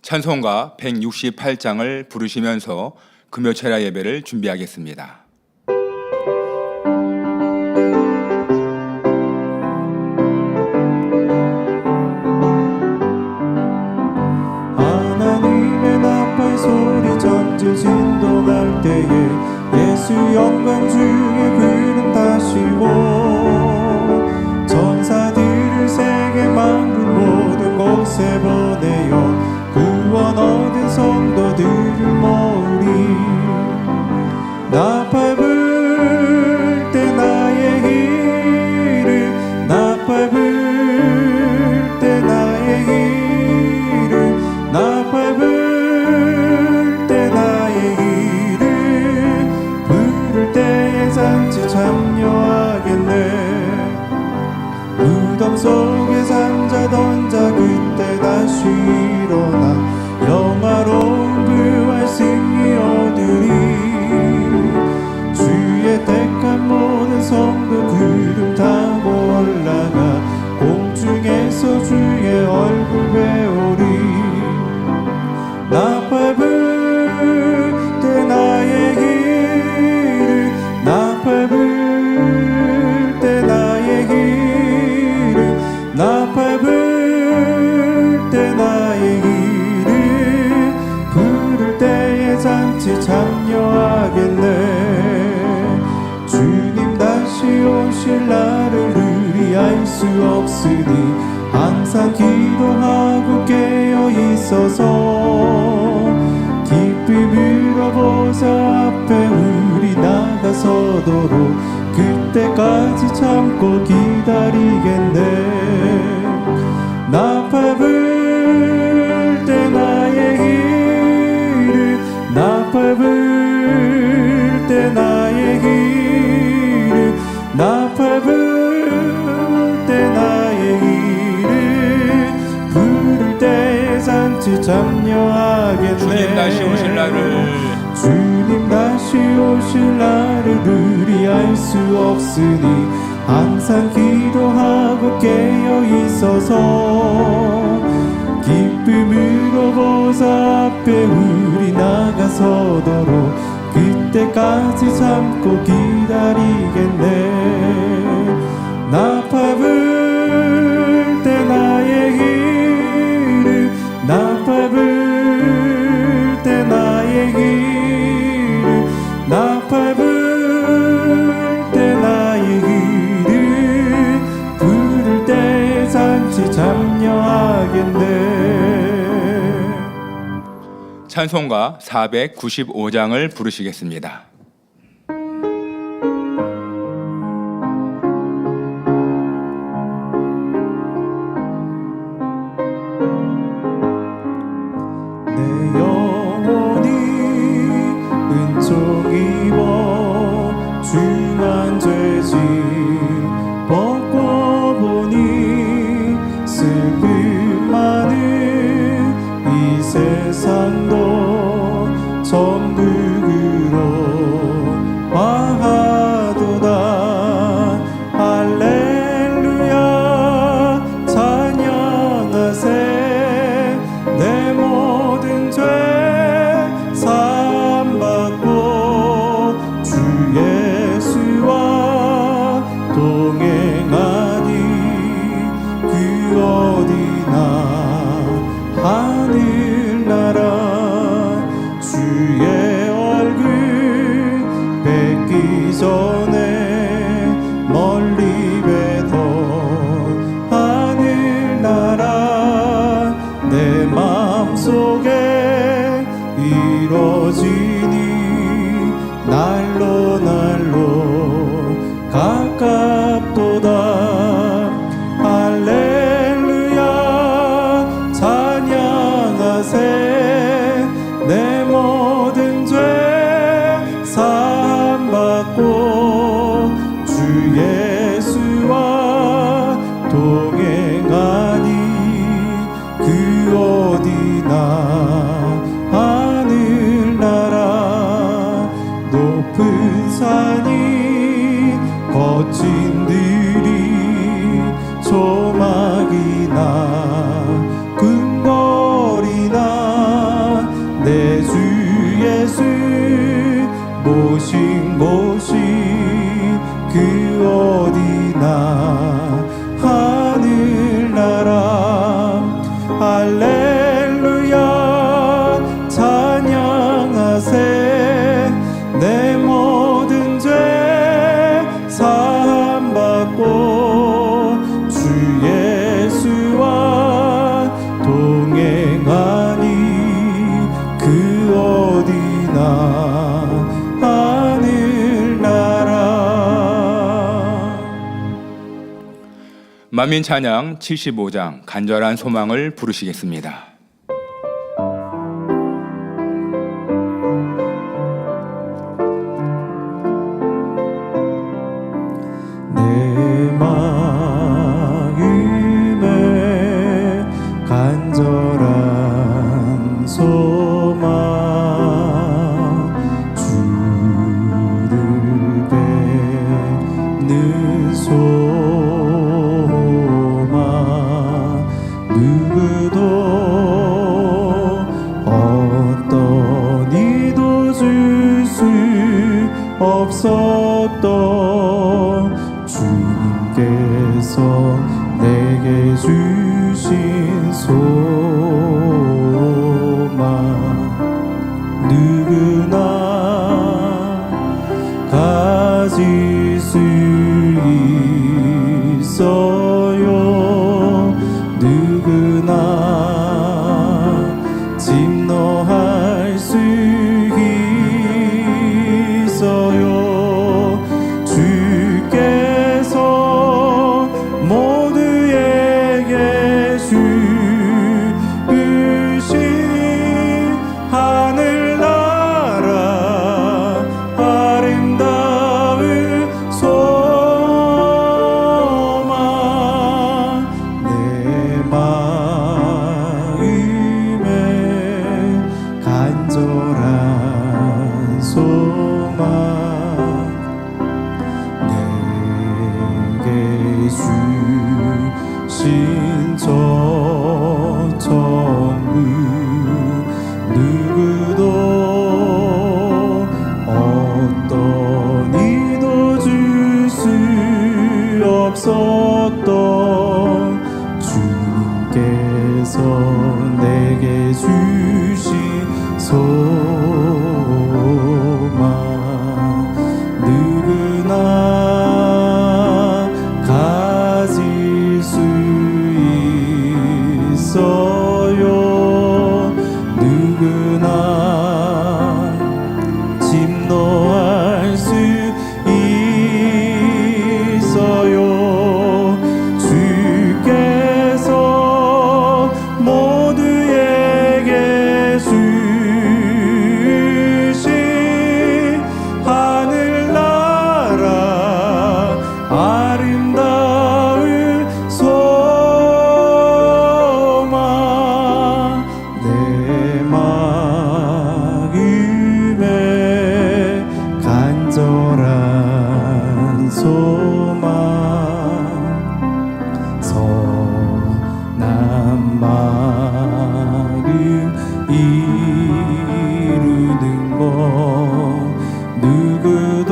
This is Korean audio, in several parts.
찬송가 168장을 부르시면서 금요철야 예배를 준비하겠습니다. 하나님의 나팔 소리 전질 진동할 때에 예수 영광 중에 부름 다시고 천사들을 세계 만국 모든 곳에 보내어 구원 얻은 성도들을 모으리. 나팔 불 때 나의 이름, 나팔 불 때 나의 이름, 나팔 불 때 나의 이름, 부를 때에 잔치 참여하겠네. 무덤 속에 잠자던 자 그때 다시 일어나 영화로운 부활 승리 얻으리. 주의 택한 모든 성도 구름 타고 올라가 공중에서 주의 얼굴 배우리. 나팔 불 때 나의 이름, 나팔 불 때 나의 이름, 나팔 불 때 나의 이름, 부를 때에 잔치 참여하겠네. 주님 다시 오실 날을 의리할 수 없으니 항상 기도하고 깨어 있어서 기쁨으로 보좌 앞에 우리 나가서도록 그때까지 참고 기다리겠네. 나팔 불 때 나의 이름, 나팔 불 때 나의 이름, 나팔 불 때 나의 이름, 부를 때에 잔치 참여하겠네. 주님 다시 오실 날을 주님 다시 오실 날을 의리할 수 없으니 항상 기도하고 깨어 있어서 기쁨으로 보좌 앞에 우리 나가서도록 그때까지 참고 기다리겠네. 나팔 불 때 나의 이름, 나팔 불 때 나의 이름, 나팔 불 때 나의 이름, 부를 때에 잔치 참여하겠네. 찬송가 495장을 부르시겠습니다. 내 영혼이 은총 입어 중한 죄짐 벗고 보니 슬픔 많은 이 세상도 전부 그로화하도다. 할렐루야 찬양하세. 내 모든 죄 사함받고 주 예수와 동행하니 그 어디나 하늘나라. 주의 얼굴 뵙기 전에 멀리 뵈던 하늘나라 내 마음속에 이루어지니 날로 날로 가깝도다. 할렐루야 찬양하세. 내 모든 죄 사함받고 주 예수와 동행하니 그 어디나 하늘나라. 만민 찬양 75장 간절한 소망을 부르시겠습니다. 내 마음에 간절한 소망 주를 뵙는 소망 누구도 어떤 이도 줄 수 없었던 주님께서 내게 주신 소망 누구나 가질 수 있어요. 누구나 진노할 수 있어요. 주께서 모두에게 주신 하늘나라 아름다운 소망 내 마음에 간절한 소망 내게 주신 저 천국 누구도 어떤 이도 줄 수 없었던 주님께서 내게 주신 소망 누구나 가질 수 있어요. 누구나 진노할 수 있어요. 주께서 모두에게 주신 하늘나라 아름다운 소망 내 마음에 간절한 소망 선한 마음 이루는 것 누구도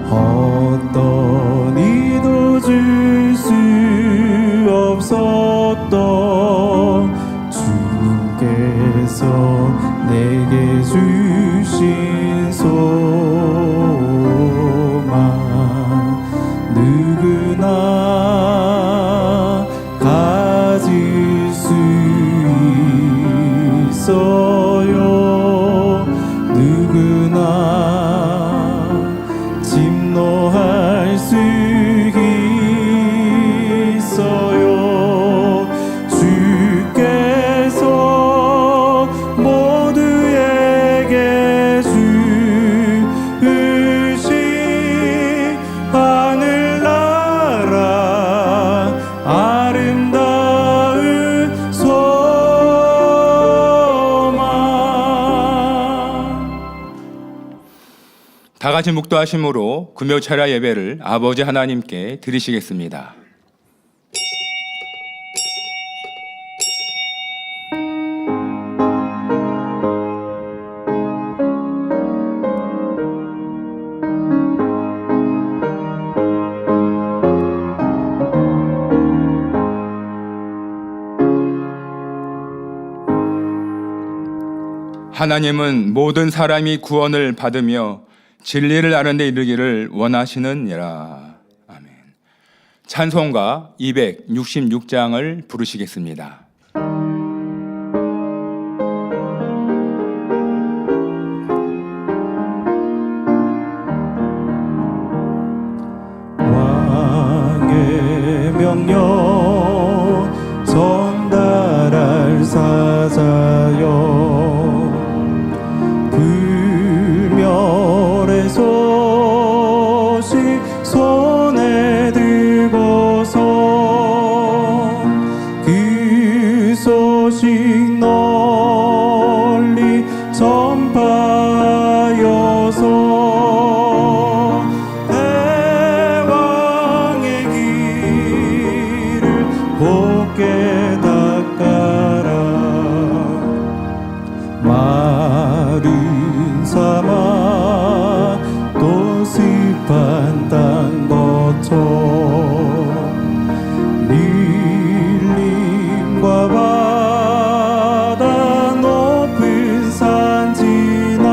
어떤 이도 줄 수 없었던 주님께서 내게 주신 소망 누구나 가질 수 있어요. 누구나 진노할 수 있어요. 주께서 모두에게 주신 하늘나라 아름다운 소망 다 같이 묵도하심으로 금요철야 예배를 아버지 하나님께 드리시겠습니다. 하나님은 모든 사람이 구원을 받으며 진리를 아는 데 이르기를 원하시느니라. 아멘. 찬송가 266장을 부르시겠습니다. 왕의 명령 전달할 사자여 불멸의 소식 손에 들고서 그 소식 널리 전파하여서 대왕의 길을 곱게 닦아라 마른 사막 또 습한 땅 거쳐 밀림과 바다 높은 산 지나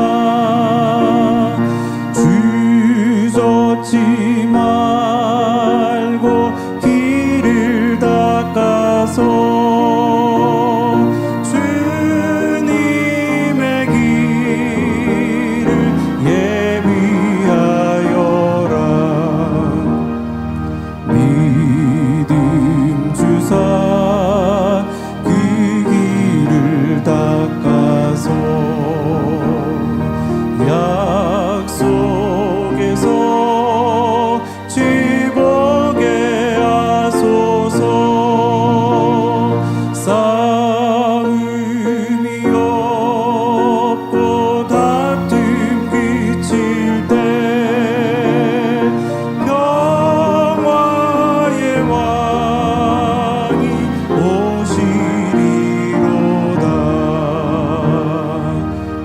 주저치 말고 길을 닦아서 주님의 길을 예비하여라 믿음 주사 그 길을 닦아서 약속에서 주보게 하소서 싸움이 없고 다툼 그칠 때 평화의 왕이 오시리로다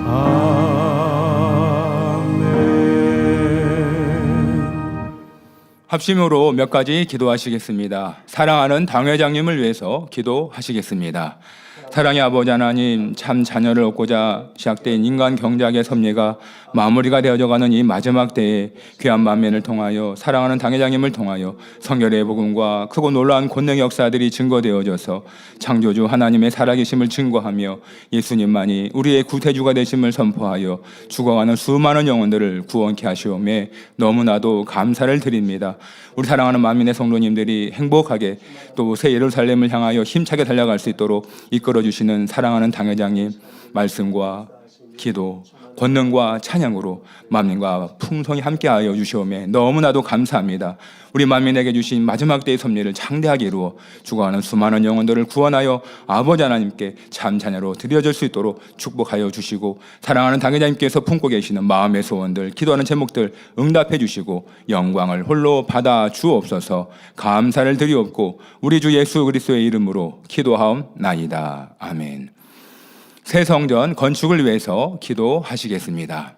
아멘. 합심으로 몇 가지 기도하시겠습니다. 사랑하는 당회장님을 위해서 기도하시겠습니다. 사랑의 아버지 하나님, 참 자녀를 얻고자 시작된 인간 경작의 섭리가 마무리가 되어져가는 이 마지막 때에 귀한 만면을 통하여 사랑하는 당회장님을 통하여 성결의 복음과 크고 놀라운 권능의 역사들이 증거되어져서 창조주 하나님의 살아계심을 증거하며 예수님만이 우리의 구세주가 되심을 선포하여 죽어가는 수많은 영혼들을 구원케 하시오매 너무나도 감사를 드립니다. 우리 사랑하는 만민의 성도님들이 행복하게 또 새 예루살렘을 향하여 힘차게 달려갈 수 있도록 이끌어주시는 사랑하는 당회장님 말씀과 기도, 권능과 찬양으로 만민과 풍성히 함께하여 주시오매 너무나도 감사합니다. 우리 만민에게 주신 마지막 때의 섭리를 장대하게 이루어 죽어가는 수많은 영혼들을 구원하여 아버지 하나님께 참 자녀로 드려질 수 있도록 축복하여 주시고 사랑하는 당회장님께서 품고 계시는 마음의 소원들, 기도하는 제목들 응답해 주시고 영광을 홀로 받아 주옵소서. 감사를 드리옵고 우리 주 예수 그리스도의 이름으로 기도하옵나이다. 아멘. 새 성전 건축을 위해서 기도하시겠습니다.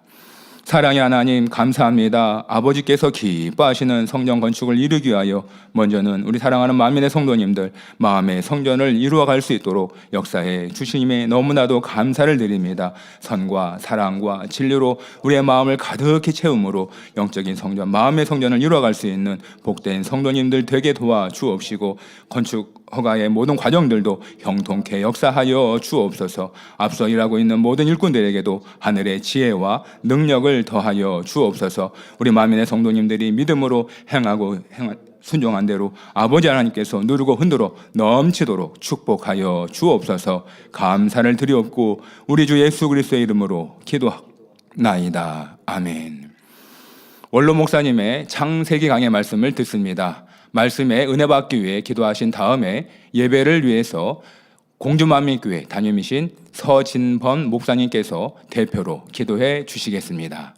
사랑의 하나님 감사합니다. 아버지께서 기뻐하시는 성전 건축을 이루기 위하여 먼저는 우리 사랑하는 만민의 성도님들 마음의 성전을 이루어갈 수 있도록 역사해 주심에 너무나도 감사를 드립니다. 선과 사랑과 진리로 우리의 마음을 가득히 채움으로 영적인 성전, 마음의 성전을 이루어갈 수 있는 복된 성도님들 되게 도와주옵시고 건축 허가의 모든 과정들도 형통케 역사하여 주옵소서. 앞서 일하고 있는 모든 일꾼들에게도 하늘의 지혜와 능력을 더하여 주옵소서. 우리 만민의 성도님들이 믿음으로 행하고 순종한 대로 아버지 하나님께서 누르고 흔들어 넘치도록 축복하여 주옵소서. 감사를 드리옵고 우리 주 예수 그리스도의 이름으로 기도나이다. 아멘. 원로 목사님의 창세기 강의 말씀을 듣습니다. 말씀에 은혜 받기 위해 기도하신 다음에 예배를 위해서 공주만민교회 담임이신 서진번 목사님께서 대표로 기도해 주시겠습니다.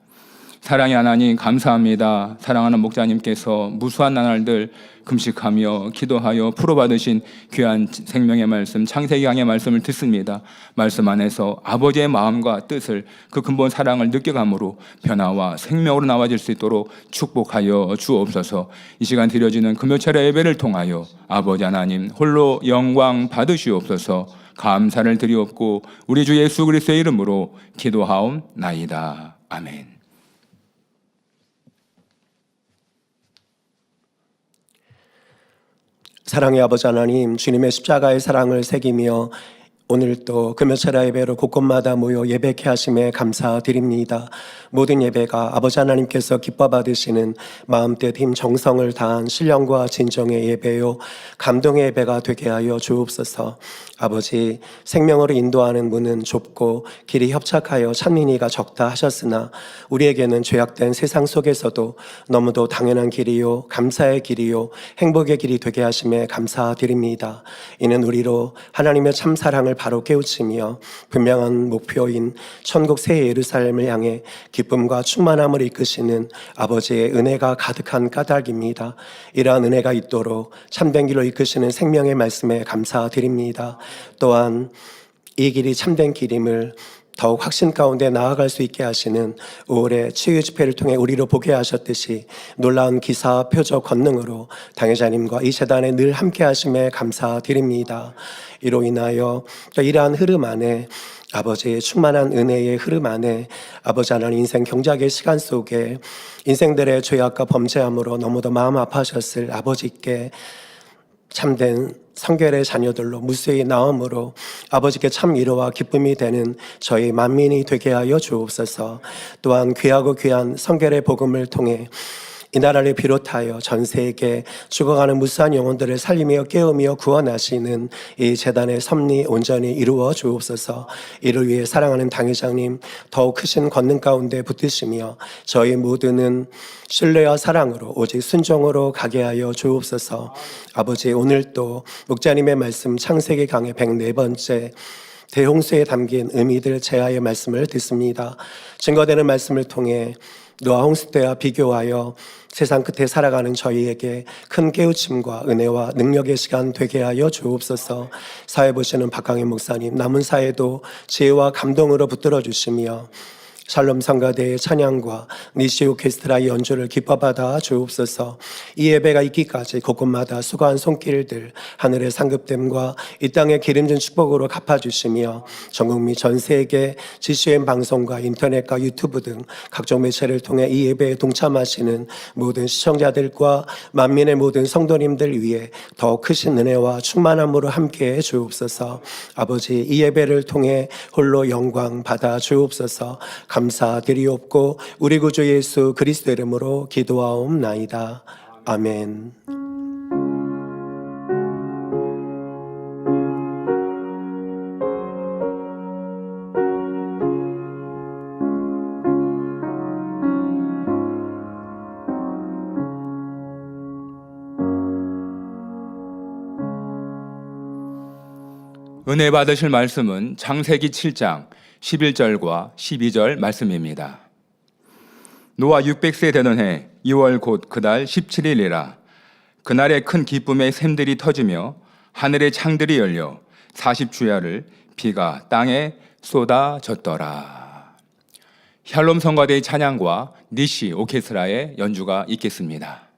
사랑의 하나님 감사합니다. 사랑하는 목자님께서 무수한 나날들 금식하며 기도하여 풀어받으신 귀한 생명의 말씀, 창세기 강의 말씀을 듣습니다. 말씀 안에서 아버지의 마음과 뜻을 그 근본 사랑을 느껴감으로 변화와 생명으로 나와질 수 있도록 축복하여 주옵소서. 이 시간 드려지는 금요철의 예배를 통하여 아버지 하나님 홀로 영광 받으시옵소서. 감사를 드리옵고 우리 주 예수 그리스도의 이름으로 기도하옵나이다. 아멘. 사랑의 아버지 하나님, 주님의 십자가의 사랑을 새기며 오늘도 금요철야 예배로 곳곳마다 모여 예배케 하심에 감사드립니다. 모든 예배가 아버지 하나님께서 기뻐 받으시는 마음뜻 힘 정성을 다한 신령과 진정의 예배요 감동의 예배가 되게 하여 주옵소서. 아버지, 생명으로 인도하는 문은 좁고 길이 협착하여 찾는 이가 적다 하셨으나 우리에게는 죄악된 세상 속에서도 너무도 당연한 길이요 감사의 길이요 행복의 길이 되게 하심에 감사드립니다. 이는 우리로 하나님의 참 사랑을 바로 깨우치며 분명한 목표인 천국 새 예루살렘을 향해 기쁨과 충만함을 이끄시는 아버지의 은혜가 가득한 까닭입니다. 이러한 은혜가 있도록 참된 길로 이끄시는 생명의 말씀에 감사드립니다. 또한 이 길이 참된 길임을 더욱 확신 가운데 나아갈 수 있게 하시는 5월의 치유 집회를 통해 우리로 보게 하셨듯이 놀라운 기사와 표적 권능으로 당회자님과 이 재단에 늘 함께 하심에 감사드립니다. 이로 인하여 이러한 흐름 안에 아버지의 충만한 은혜의 흐름 안에 아버지 하나님 인생 경작의 시간 속에 인생들의 죄악과 범죄함으로 너무도 마음 아파하셨을 아버지께 참된 성결의 자녀들로 무수히 나옴으로 아버지께 참 위로와 기쁨이 되는 저희 만민이 되게 하여 주옵소서. 또한 귀하고 귀한 성결의 복음을 통해 이 나라를 비롯하여 전 세계 죽어가는 무수한 영혼들을 살리며 깨우며 구원하시는 이 재단의 섭리 온전히 이루어 주옵소서. 이를 위해 사랑하는 당회장님 더욱 크신 권능 가운데 붙드시며 저희 모두는 신뢰와 사랑으로 오직 순종으로 가게 하여 주옵소서. 아버지, 오늘도 목자님의 말씀 창세기 강의 104번째 대홍수에 담긴 의미들 제하의 말씀을 듣습니다. 증거되는 말씀을 통해 노아 홍수 때와 비교하여 세상 끝에 살아가는 저희에게 큰 깨우침과 은혜와 능력의 시간 되게 하여 주옵소서. 사회 보시는 박강희 목사님 남은 사회도 지혜와 감동으로 붙들어 주시며 샬롬 성가대의 찬양과 니시 오케스트라의 연주를 기뻐받아 주옵소서. 이 예배가 있기까지 곳곳마다 수고한 손길들 하늘의 상급됨과 이 땅의 기름진 축복으로 갚아주시며 전국 및 전 세계 GCN 방송과 인터넷과 유튜브 등 각종 매체를 통해 이 예배에 동참하시는 모든 시청자들과 만민의 모든 성도님들 위해 더 크신 은혜와 충만함으로 함께해 주옵소서. 아버지, 이 예배를 통해 홀로 영광 받아 주옵소서. 감사드리옵고 우리 구주 예수 그리스도 이름으로 기도하옵나이다. 아멘. 은혜 받으실 말씀은 창세기 7장 11절과 12절 말씀입니다. 노아 600세 되던 해 2월 곧 그달 17일이라 그날에 큰 기쁨의 샘들이 터지며 하늘의 창들이 열려 40주야를 비가 땅에 쏟아졌더라. 샬롬 성가대의 찬양과 니시 오케스트라의 연주가 있겠습니다.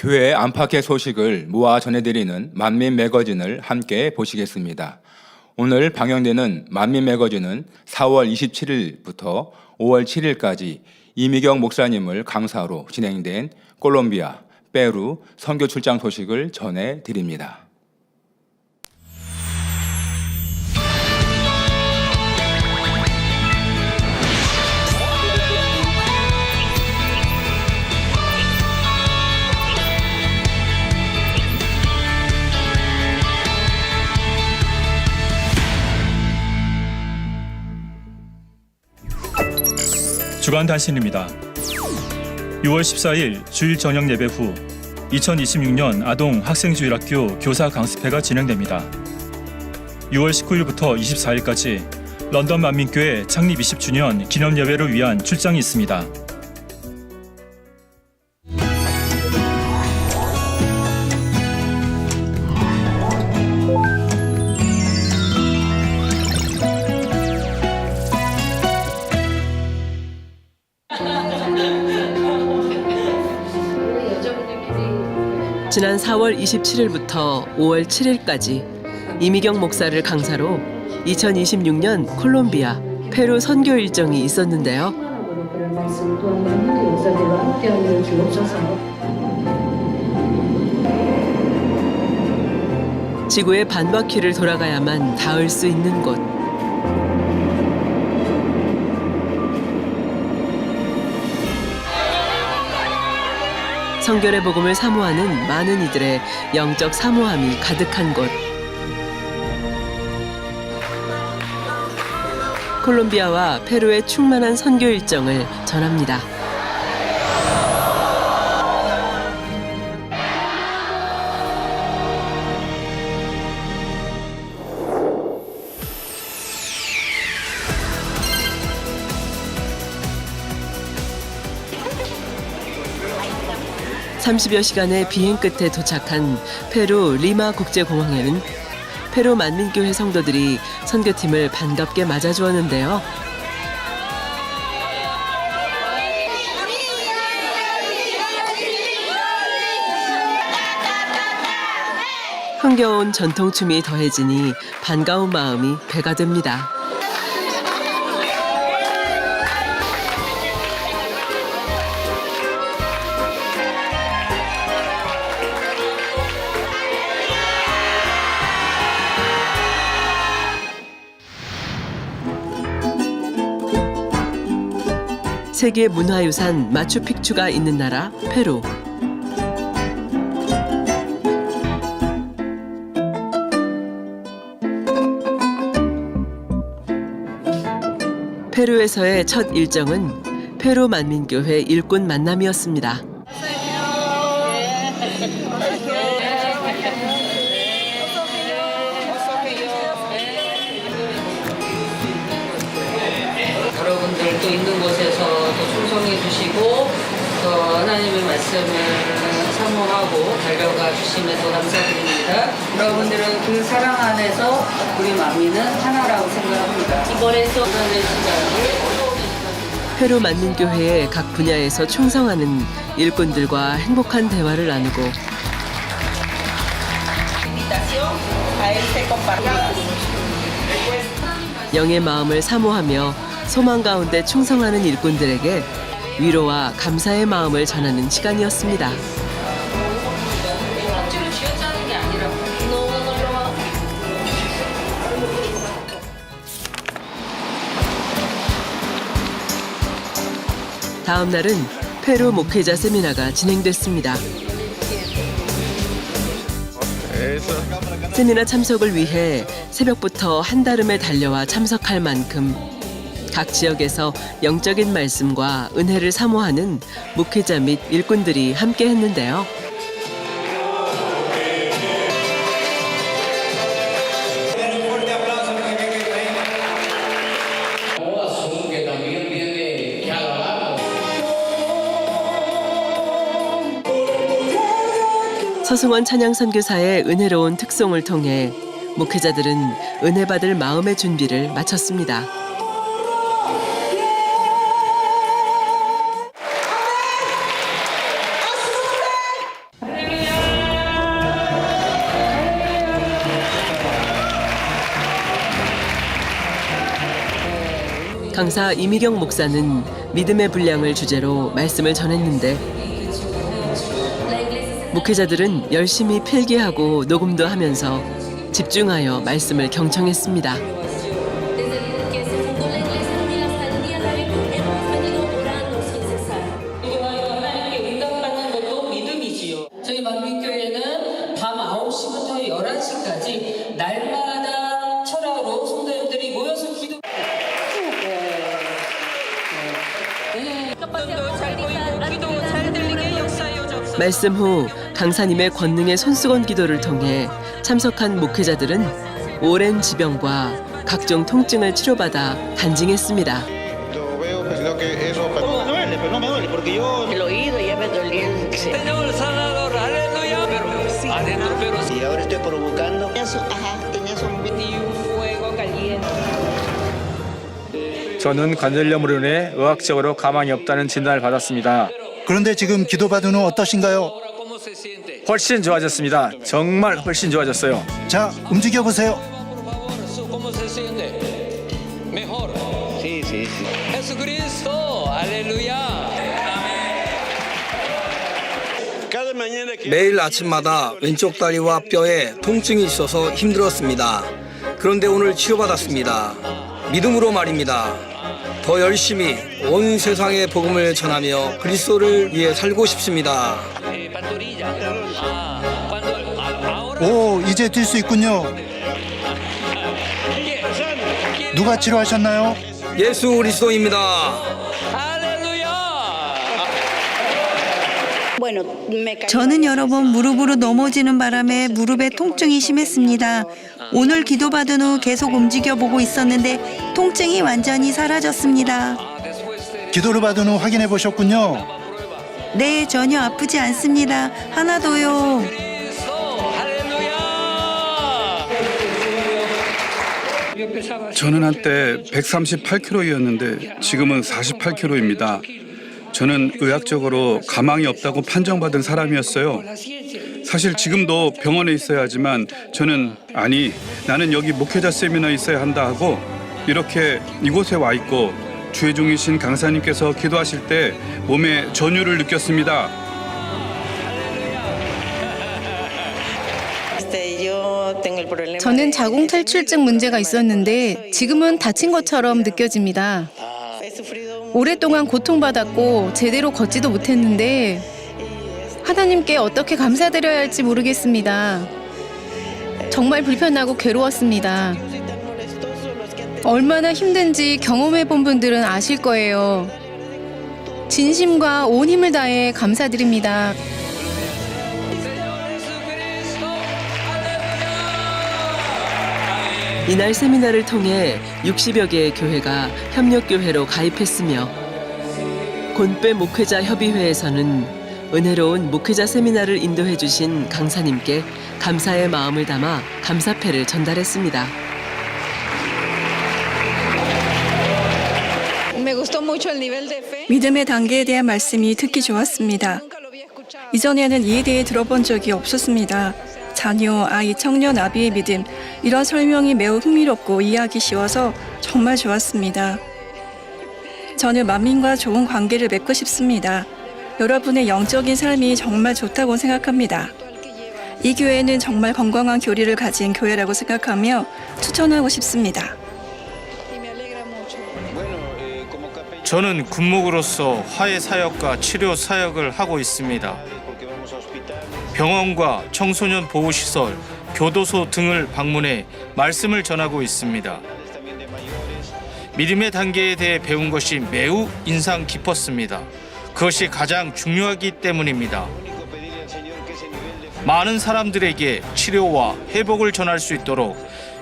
교회 안팎의 소식을 모아 전해드리는 만민 매거진을 함께 보시겠습니다. 오늘 방영되는 만민 매거진은 4월 27일부터 5월 7일까지 이미경 목사님을 강사로 진행된 콜롬비아, 페루 선교 출장 소식을 전해드립니다. 주간 단신입니다. 6월 14일 주일 저녁 예배 후 2026년 아동 학생주일학교 교사 강습회가 진행됩니다. 6월 19일부터 24일까지 런던 만민교회 창립 20주년 기념 예배를 위한 출장이 있습니다. 지난 4월 27일부터 5월 7일까지 이미경 목사를 강사로 2026년 콜롬비아, 페루 선교 일정이 있었는데요. 말씀 또한 만민의 역사들과 함께하기를 주옵소서. 지구의 반바퀴를 돌아가야만 닿을 수 있는 곳. 성결의 복음을 사모하는 많은 이들의 영적 사모함이 가득한 곳. 콜롬비아와 페루의 충만한 선교 일정을 전합니다. (30여) 시간의 비행 끝에 도착한 페루 리마 국제공항에는 페루 만민교회 성도들이 선교팀을 반갑게 맞아주었는데요. 흥겨운 전통춤이 더해지니 반가운 마음이 배가 됩니다. 세계 문화유산 마추픽추가 있는 나라 페루. 페루에서의 첫 일정은 페루 만민교회 일꾼 만남이었습니다. 여러분들도 있는 곳에서 또 충성해 주시고 또 하나님의 말씀을 사모하고 달려가 주심에도 감사드립니다. 여러분들은 그 사랑 안에서 우리 만민은 하나라고 생각합니다. 이번에도 오늘의 시간을 페루 만민교회의 각 분야에서 충성하는 일꾼들과 행복한 대화를 나누고 영의 마음을 사모하며 소망 가운데 충성하는 일꾼들에게 위로와 감사의 마음을 전하는 시간이었습니다. 억지로 쥐어짜는 게 아니라 다음 날은 페루 목회자 세미나가 진행됐습니다. 세미나 참석을 위해 새벽부터 한달음에 달려와 참석할 만큼 각 지역에서 영적인 말씀과 은혜를 사모하는 목회자 및 일꾼들이 함께 했는데요. 서승원 찬양선교사의 은혜로운 특송을 통해 목회자들은 은혜 받을 마음의 준비를 마쳤습니다. 강사 이미경 목사는 믿음의 분량을 주제로 말씀을 전했는데 목회자들은 열심히 필기하고 녹음도 하면서 집중하여 말씀을 경청했습니다. 응답받는 것도 믿음이지요. 저희 만민교회는 밤 9시부터 11시까지 날마다 철학으로 성도님들이 모여서 기도. 기도 잘 들리게 역사여 주옵소서. 말씀 후 강사님의 권능의 손수건 기도를 통해 참석한 목회자들은 오랜 지병과 각종 통증을 치료받아 간증했습니다. Lo veo pensando que eso No me duele, pero no me duele porque yo El oído ya me dolía. Señor sanador, aleluya. Pero adentro, pero Y ahora estoy provocando. Tenías un y un fuego caliente. 저는 관절염으로 인해 의학적으로 가망이 없다는 진단을 받았습니다. 그런데 지금 기도받은 후 어떠신가요? ¿Cómo se siente? 훨씬 좋아졌습니다. 정말 훨씬 좋아졌어요. 자, 움직여 보세요. Por favor, ¿cómo se siente? Mejor. Sí, sí, sí. Jesucristo, aleluya. 매일 아침마다 왼쪽 다리와 뼈에 통증이 있어서 힘들었습니다. 그런데 오늘 치료받았습니다. 믿음으로 말입니다. 더 열심히 온 세상에 복음을 전하며 그리스도를 위해 살고 싶습니다. 오, 이제 뛸 수 있군요. 누가 치료하셨나요? 예수 그리스도입니다. 저는 여러 번 무릎으로 넘어지는 바람에 무릎에 통증이 심했습니다. 오늘 기도받은 후 계속 움직여 보고 있었는데 통증이 완전히 사라졌습니다. 기도를 받은 후 확인해 보셨군요. 네, 전혀 아프지 않습니다. 하나도요. 저는 한때 138kg였는데 지금은 48kg입니다. 저는 의학적으로 가망이 없다고 판정받은 사람이었어요. 사실 지금도 병원에 있어야 하지만 저는 나는 여기 목회자 세미나에 있어야 한다 하고 이렇게 이곳에 와 있고 주의 종이신 강사님께서 기도하실 때 몸에 전율을 느꼈습니다. 저는 자궁 탈출증 문제가 있었는데 지금은 다친 것처럼 느껴집니다. 오랫동안 고통받았고 제대로 걷지도 못했는데 하나님께 어떻게 감사드려야 할지 모르겠습니다. 정말 불편하고 괴로웠습니다. 얼마나 힘든지 경험해 본 분들은 아실 거예요. 진심과 온 힘을 다해 감사드립니다. 이날 세미나를 통해 60여 개의 교회가 협력교회로 가입했으며 곤빼 목회자 협의회에서는 은혜로운 목회자 세미나를 인도해 주신 강사님께 감사의 마음을 담아 감사패를 전달했습니다. 믿음의 단계에 대한 말씀이 듣기 좋았습니다. 이전에는 이에 대해 들어본 적이 없었습니다. 자녀, 아이, 청년, 아비의 믿음, 이런 설명이 매우 흥미롭고 이해하기 쉬워서 정말 좋았습니다. 저는 만민과 좋은 관계를 맺고 싶습니다. 여러분의 영적인 삶이 정말 좋다고 생각합니다. 이 교회는 정말 건강한 교리를 가진 교회라고 생각하며 추천하고 싶습니다. 저는 군목으로서 화해 사역과 치료 사역을 하고 있습니다. 병원과 청소년 보호시설, 교도소 등을 방문해 말씀을 전하고 있습니다. 믿음의 단계에 대해 배운 것이 매우 인상 깊었습니다. 그것이 가장 중요하기 때문입니다. 많은 사람들에게 치료와 회복을 전할 수 있도록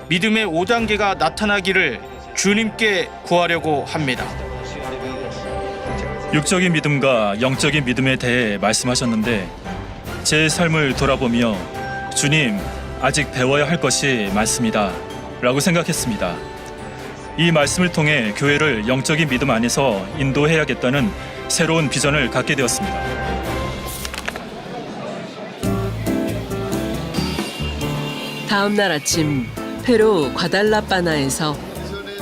믿음의 5단계가 나타나기를 주님께 구하려고 합니다. 육적인 믿음과 영적인 믿음에 대해 말씀하셨는데 제 삶을 돌아보며 주님, 아직 배워야 할 것이 많습니다 라고 생각했습니다. 이 말씀을 통해 교회를 영적인 믿음 안에서 인도해야겠다는 새로운 비전을 갖게 되었습니다. 다음 날 아침 페루 과달라파나에서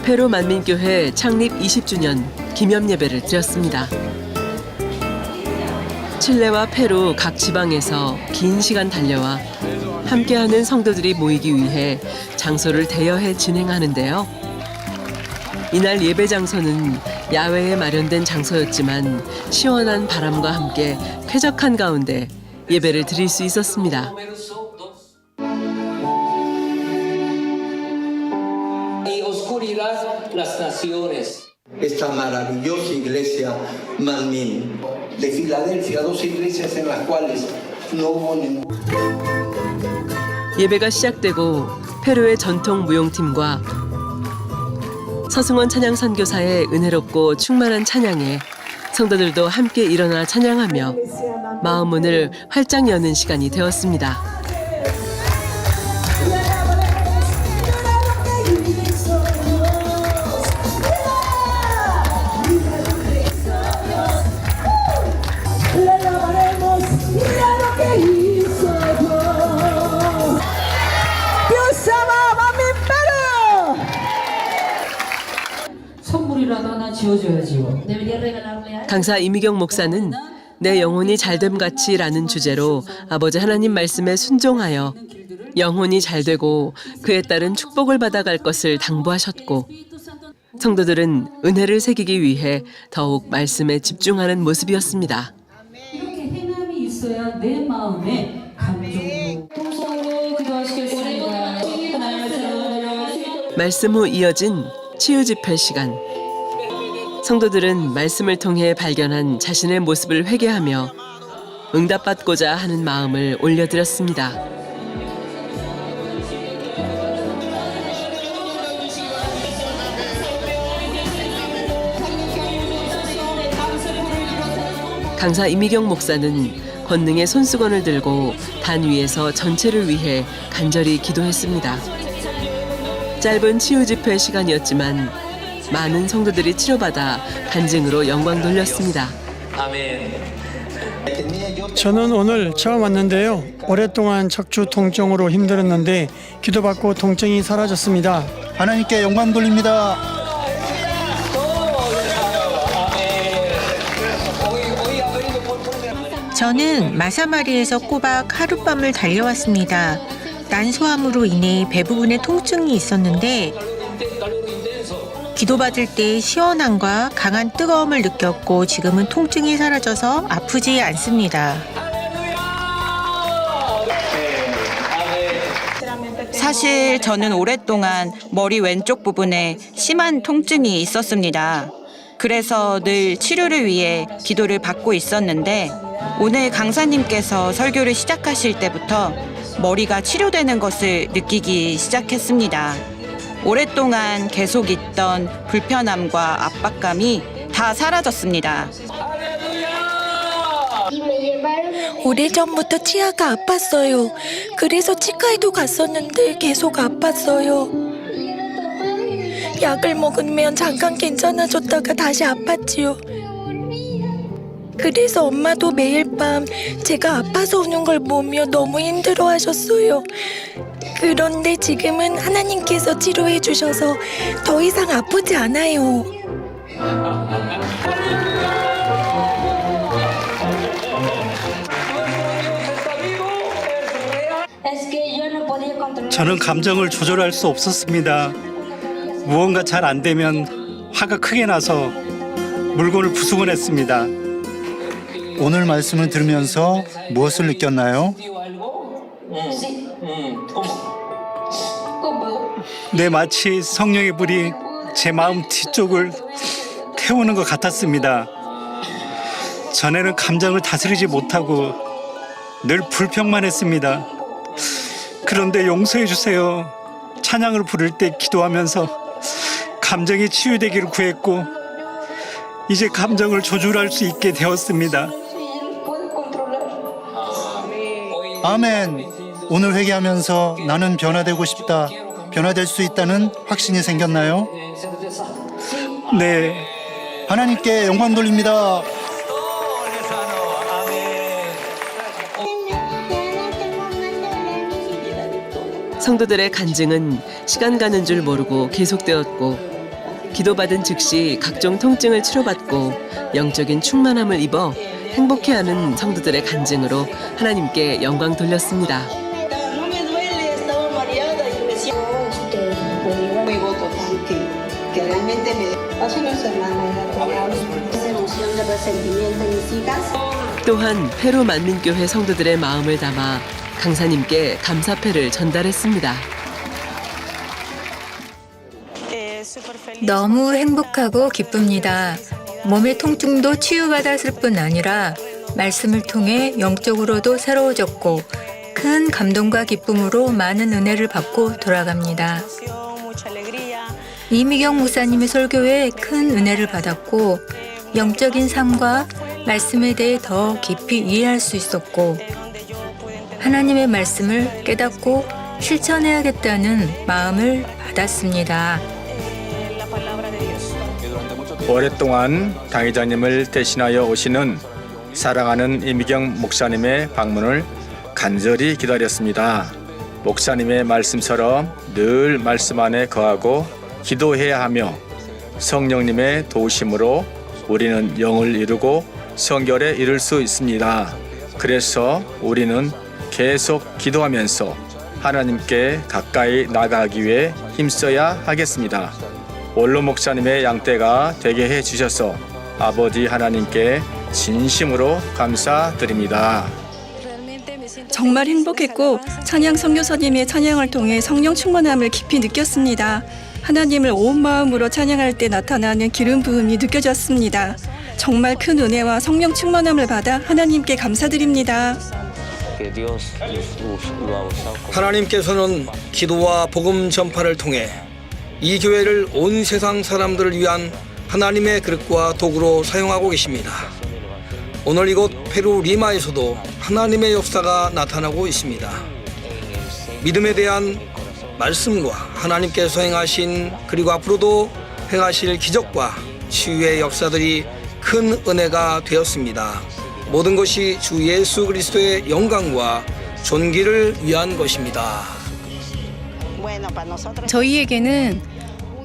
페루 만민교회 창립 20주년 기념 예배를 드렸습니다. 칠레와 페루 각 지방에서 긴 시간 달려와 함께하는 성도들이 모이기 위해 장소를 대여해 진행하는데요. 이날 예배 장소는 야외에 마련된 장소였지만 시원한 바람과 함께 쾌적한 가운데 예배를 드릴 수 있었습니다. Esta maravillosa iglesia Manmin de Filadelfia, dos iglesias en las cuales no hubo ningún. 예배가 시작되고 페루의 전통 무용팀과 서승원 찬양 선교사의 은혜롭고 충만한 찬양에 성도들도 함께 일어나 찬양하며 마음 문을 활짝 여는 시간이 되었습니다. 선물이라도 하나 지어줘야지요. 강사 이미경 목사는 내 영혼이 잘됨 같이라는 주제로 아버지 하나님 말씀에 순종하여 영혼이 잘되고 그에 따른 축복을 받아갈 것을 당부하셨고 성도들은 은혜를 새기기 위해 더욱 말씀에 집중하는 모습이었습니다. 이렇게 행함이 있어야 내 마음에 감정도 통성으로 기도하시겠습니다. 말씀 후 이어진 치유 집회 시간. 성도들은 말씀을 통해 발견한 자신의 모습을 회개하며 응답받고자 하는 마음을 올려드렸습니다. 강사 이미경 목사는 권능의 손수건을 들고 단 위에서 전체를 위해 간절히 기도했습니다. 짧은 치유 집회 시간이었지만 많은 성도들이 치료받아 간증으로 영광 돌렸습니다. 저는 오늘 처음 왔는데요. 오랫동안 척추 통증으로 힘들었는데 기도받고 통증이 사라졌습니다. 하나님께 영광 돌립니다. 저는 마사마리에서 꼬박 하룻밤을 달려왔습니다. 난소암으로 인해 배 부분에 통증이 있었는데 기도받을 때 시원함과 강한 뜨거움을 느꼈고 지금은 통증이 사라져서 아프지 않습니다. 사실 저는 오랫동안 머리 왼쪽 부분에 심한 통증이 있었습니다. 그래서 늘 치료를 위해 기도를 받고 있었는데 오늘 강사님께서 설교를 시작하실 때부터 머리가 치료되는 것을 느끼기 시작했습니다. 오랫동안 계속 있던 불편함과 압박감이 다 사라졌습니다. 오래전부터 치아가 아팠어요. 그래서 치과에도 갔었는데 계속 아팠어요. 약을 먹으면 잠깐 괜찮아졌다가 다시 아팠지요. 그래서 엄마도 매일 밤 제가 아파서 우는 걸 보며 너무 힘들어하셨어요. 그런데 지금은 하나님께서 치료해 주셔서 더 이상 아프지 않아요. 저는 감정을 조절할 수 없었습니다. 무언가 잘 안 되면 화가 크게 나서 물건을 부수곤 했습니다. 오늘 말씀을 들으면서 무엇을 느꼈나요? 네, 마치 성령의 불이 제 마음 뒤쪽을 태우는 것 같았습니다. 전에는 감정을 다스리지 못하고 늘 불평만 했습니다. 그런데 용서해 주세요. 찬양을 부를 때 기도하면서 감정이 치유되기를 구했고 이제 감정을 조절할 수 있게 되었습니다. 아멘. 오늘 회개하면서 나는 변화되고 싶다, 변화될 수 있다는 확신이 생겼나요? 네. 하나님께 영광 돌립니다. 성도들의 간증은 시간 가는 줄 모르고 계속되었고 기도받은 즉시 각종 통증을 치료받고 영적인 충만함을 입어 행복해하는 성도들의 간증으로 하나님께 영광 돌렸습니다. 또한 페루 만민교회 성도들의 마음을 담아 강사님께 감사패를 전달했습니다. 너무 행복하고 기쁩니다. 몸의 통증도 치유받았을 뿐 아니라 말씀을 통해 영적으로도 새로워졌고 큰 감동과 기쁨으로 많은 은혜를 받고 돌아갑니다. 이미경 목사님의 설교에 큰 은혜를 받았고 영적인 삶과 말씀에 대해 더 깊이 이해할 수 있었고 하나님의 말씀을 깨닫고 실천해야겠다는 마음을 받았습니다. 오랫동안 당회장님을 대신하여 오시는 사랑하는 이미경 목사님의 방문을 간절히 기다렸습니다. 목사님의 말씀처럼 늘 말씀 안에 거하고 기도해야 하며 성령님의 도우심으로 우리는 영을 이루고 성결에 이를 수 있습니다. 그래서 우리는 계속 기도하면서 하나님께 가까이 나가기 위해 힘써야 하겠습니다. 원로 목사님의 양떼가 되게 해주셔서 아버지 하나님께 진심으로 감사드립니다. 정말 행복했고 찬양 선교사님의 찬양을 통해 성령 충만함을 깊이 느꼈습니다. 하나님을 온 마음으로 찬양할 때 나타나는 기름 부음이 느껴졌습니다. 정말 큰 은혜와 성령 충만함을 받아 하나님께 감사드립니다. 하나님께서는 기도와 복음 전파를 통해 이 교회를 온 세상 사람들을 위한 하나님의 그릇과 도구로 사용하고 계십니다. 오늘 이곳 페루 리마에서도 하나님의 역사가 나타나고 있습니다. 믿음에 대한 말씀과 하나님께서 행하신 그리고 앞으로도 행하실 기적과 치유의 역사들이 큰 은혜가 되었습니다. 모든 것이 주 예수 그리스도의 영광과 존귀를 위한 것입니다. 저희에게는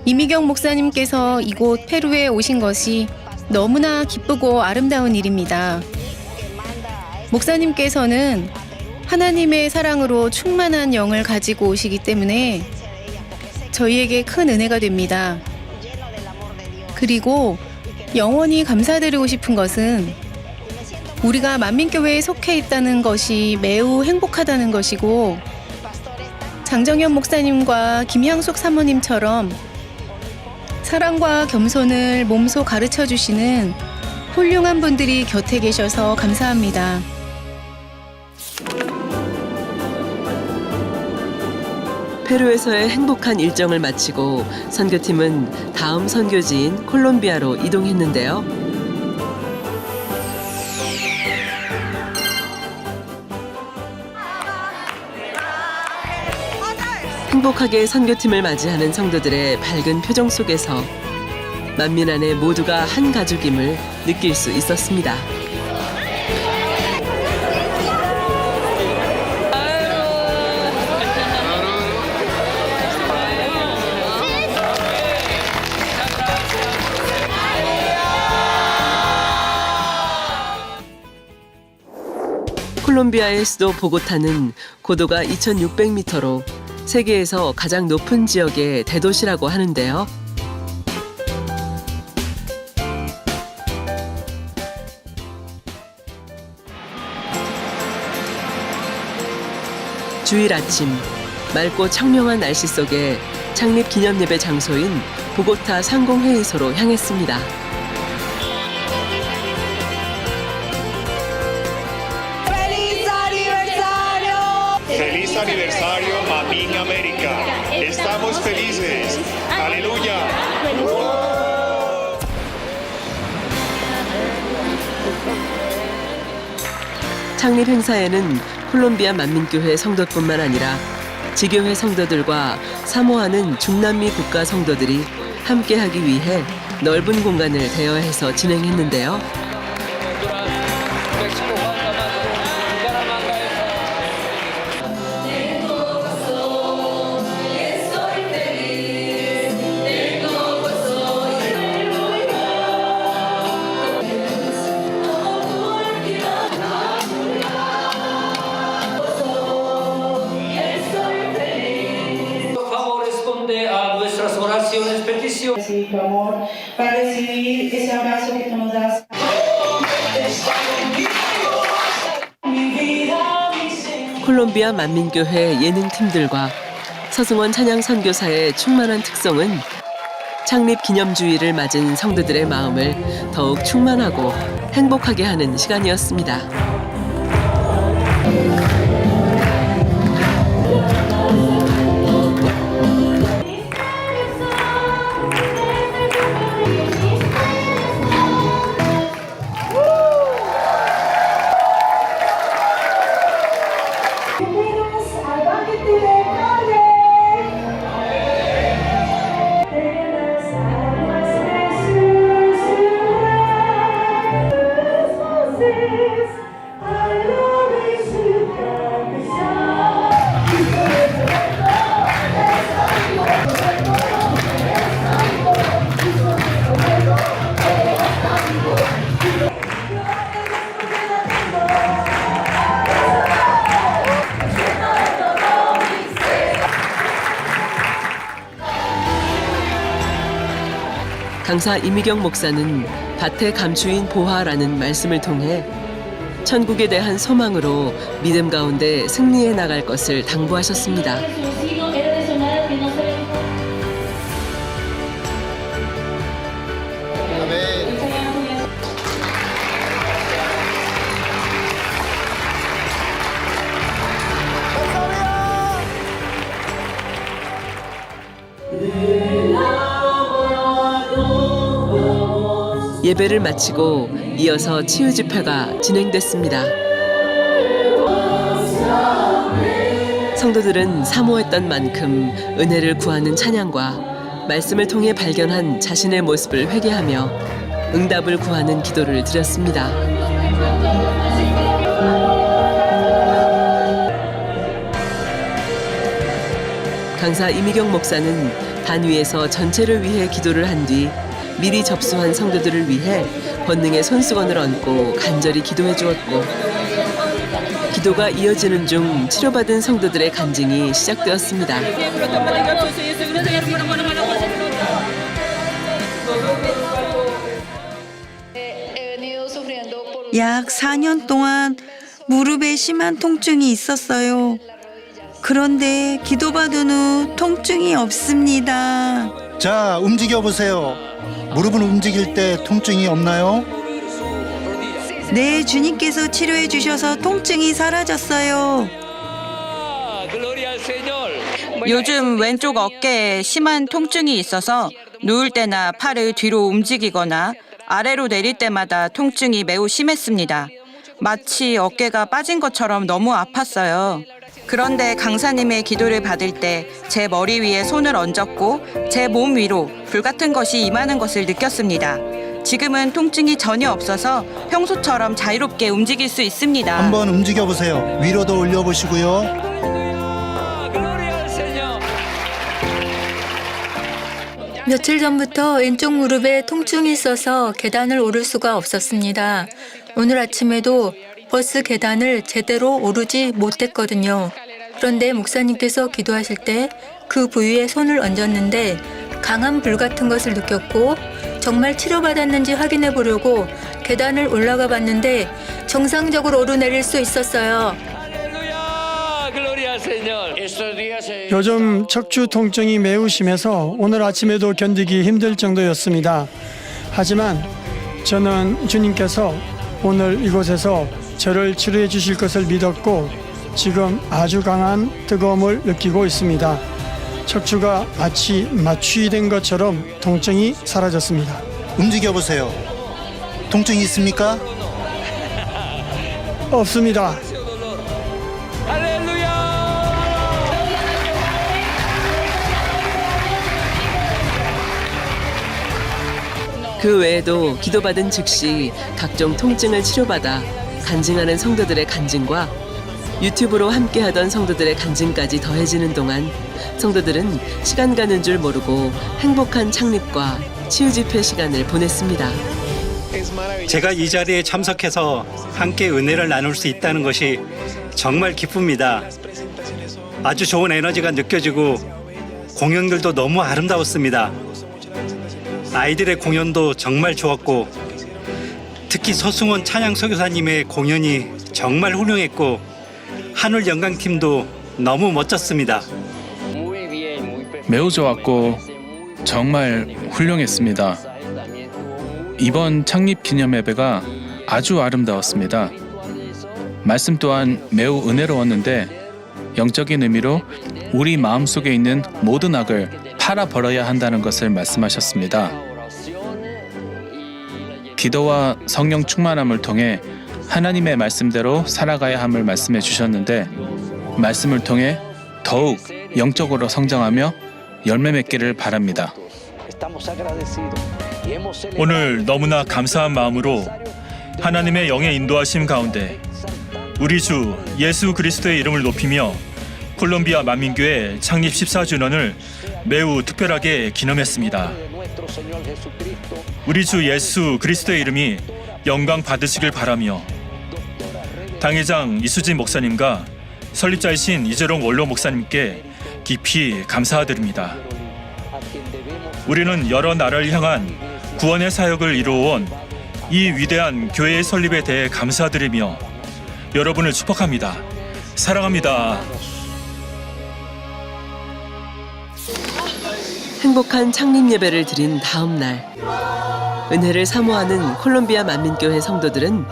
이미경 목사님께서 이곳 페루에 오신 것이 너무나 기쁘고 아름다운 일입니다. 목사님께서는 하나님의 사랑으로 충만한 영을 가지고 오시기 때문에 저희에게 큰 은혜가 됩니다. 그리고 영원히 감사드리고 싶은 것은 우리가 만민교회에 속해 있다는 것이 매우 행복하다는 것이고 장정현 목사님과 김향숙 사모님처럼 사랑과 겸손을 몸소 가르쳐 주시는 훌륭한 분들이 곁에 계셔서 감사합니다. 페루에서의 행복한 일정을 마치고 선교팀은 다음 선교지인 콜롬비아로 이동했는데요. 행복하게 선교팀을 맞이하는 성도들의 밝은 표정 속에서 만민 안에 모두가 한 가족임을 느낄 수 있었습니다. 콜롬비아의 수도 보고타는 고도가 2,600m로 세계에서 가장 높은 지역의 대도시라고 하는데요. 주일 아침, 맑고 청명한 날씨 속에 창립 기념 예배 장소인 보고타 상공회의소로 향했습니다. Feliz aniversario, Mamín América. Estamos felices. Aleluya. 창립 행사에는 콜롬비아 만민교회 성도뿐만 아니라 지교회 성도들과 사모하는 중남미 국가 성도들이 함께하기 위해 넓은 공간을 대여해서 진행했는데요. 콜롬비아 만민교회 예능팀들과 서승원 찬양 선교사의 충만한 특성은 창립 기념주의를 맞은 성도들의 마음을 더욱 충만하고 행복하게 하는 시간이었습니다. 강사 이미경 목사는 밭의 감추인 보화라는 말씀을 통해 천국에 대한 소망으로 믿음 가운데 승리해 나갈 것을 당부하셨습니다. 예배를 마치고 이어서 치유 집회가 진행됐습니다. 성도들은 사모했던 만큼 은혜를 구하는 찬양과 말씀을 통해 발견한 자신의 모습을 회개하며 응답을 구하는 기도를 드렸습니다. 강사 이미경 목사는 단 위에서 전체를 위해 기도를 한 뒤 미리 접수한 성도들을 위해 권능의 손수건을 얹고 간절히 기도해 주었고, 기도가 이어지는 중 치료받은 성도들의 간증이 시작되었습니다. 약 4년 동안 무릎에 심한 통증이 있었어요. 그런데 기도받은 후 통증이 없습니다. 자, 움직여 보세요. 무릎을 움직일 때 통증이 없나요? 네, 주님께서 치료해 주셔서 통증이 사라졌어요. 요즘 왼쪽 어깨에 심한 통증이 있어서 누울 때나 팔을 뒤로 움직이거나 아래로 내릴 때마다 통증이 매우 심했습니다. 마치 어깨가 빠진 것처럼 너무 아팠어요. 그런데 강사님의 기도를 받을 때 제 머리 위에 손을 얹었고 제 몸 위로 불같은 것이 임하는 것을 느꼈습니다. 지금은 통증이 전혀 없어서 평소처럼 자유롭게 움직일 수 있습니다. 한번 움직여 보세요. 위로도 올려 보시고요. 며칠 전부터 왼쪽 무릎에 통증이 있어서 계단을 오를 수가 없었습니다. 오늘 아침에도 버스 계단을 제대로 오르지 못했거든요. 그런데 목사님께서 기도하실 때 그 부위에 손을 얹었는데 강한 불 같은 것을 느꼈고, 정말 치료받았는지 확인해 보려고 계단을 올라가 봤는데 정상적으로 오르내릴 수 있었어요. 요즘 척추 통증이 매우 심해서 오늘 아침에도 견디기 힘들 정도였습니다. 하지만 저는 주님께서 오늘 이곳에서 저를 치료해 주실 것을 믿었고 지금 아주 강한 뜨거움을 느끼고 있습니다. 척추가 마치 마취된 것처럼 통증이 사라졌습니다. 움직여 보세요. 통증이 있습니까? 없습니다. 그 외에도 기도받은 즉시 각종 통증을 치료받아 간증하는 성도들의 간증과 유튜브로 함께하던 성도들의 간증까지 더해지는 동안 성도들은 시간 가는 줄 모르고 행복한 창립과 치유 집회 시간을 보냈습니다. 제가 이 자리에 참석해서 함께 은혜를 나눌 수 있다는 것이 정말 기쁩니다. 아주 좋은 에너지가 느껴지고 공연들도 너무 아름다웠습니다. 아이들의 공연도 정말 좋았고 특히 서승원 찬양 선교사님의 공연이 정말 훌륭했고 한울 영광팀도 너무 멋졌습니다. 매우 좋았고 정말 훌륭했습니다. 이번 창립 기념 예배가 아주 아름다웠습니다. 말씀 또한 매우 은혜로웠는데 영적인 의미로 우리 마음속에 있는 모든 악을 팔아 버려야 한다는 것을 말씀하셨습니다. 기도와 성령 충만함을 통해 하나님의 말씀대로 살아가야 함을 말씀해 주셨는데 말씀을 통해 더욱 영적으로 성장하며 열매 맺기를 바랍니다. 오늘 너무나 감사한 마음으로 하나님의 영의 인도하심 가운데 우리 주 예수 그리스도의 이름을 높이며 콜롬비아 만민교회 창립 14주년을 매우 특별하게 기념했습니다. 우리 주 예수 그리스도의 이름이 영광 받으시길 바라며 당회장 이수진 목사님과 설립자이신 이재롱 원로 목사님께 깊이 감사드립니다. 우리는 여러 나라를 향한 구원의 사역을 이루어온 이 위대한 교회의 설립에 대해 감사드리며 여러분을 축복합니다. 사랑합니다. 행복한 창립 예배를 드린 다음 날 은혜를 사모하는 콜롬비아 만민교회 성도들은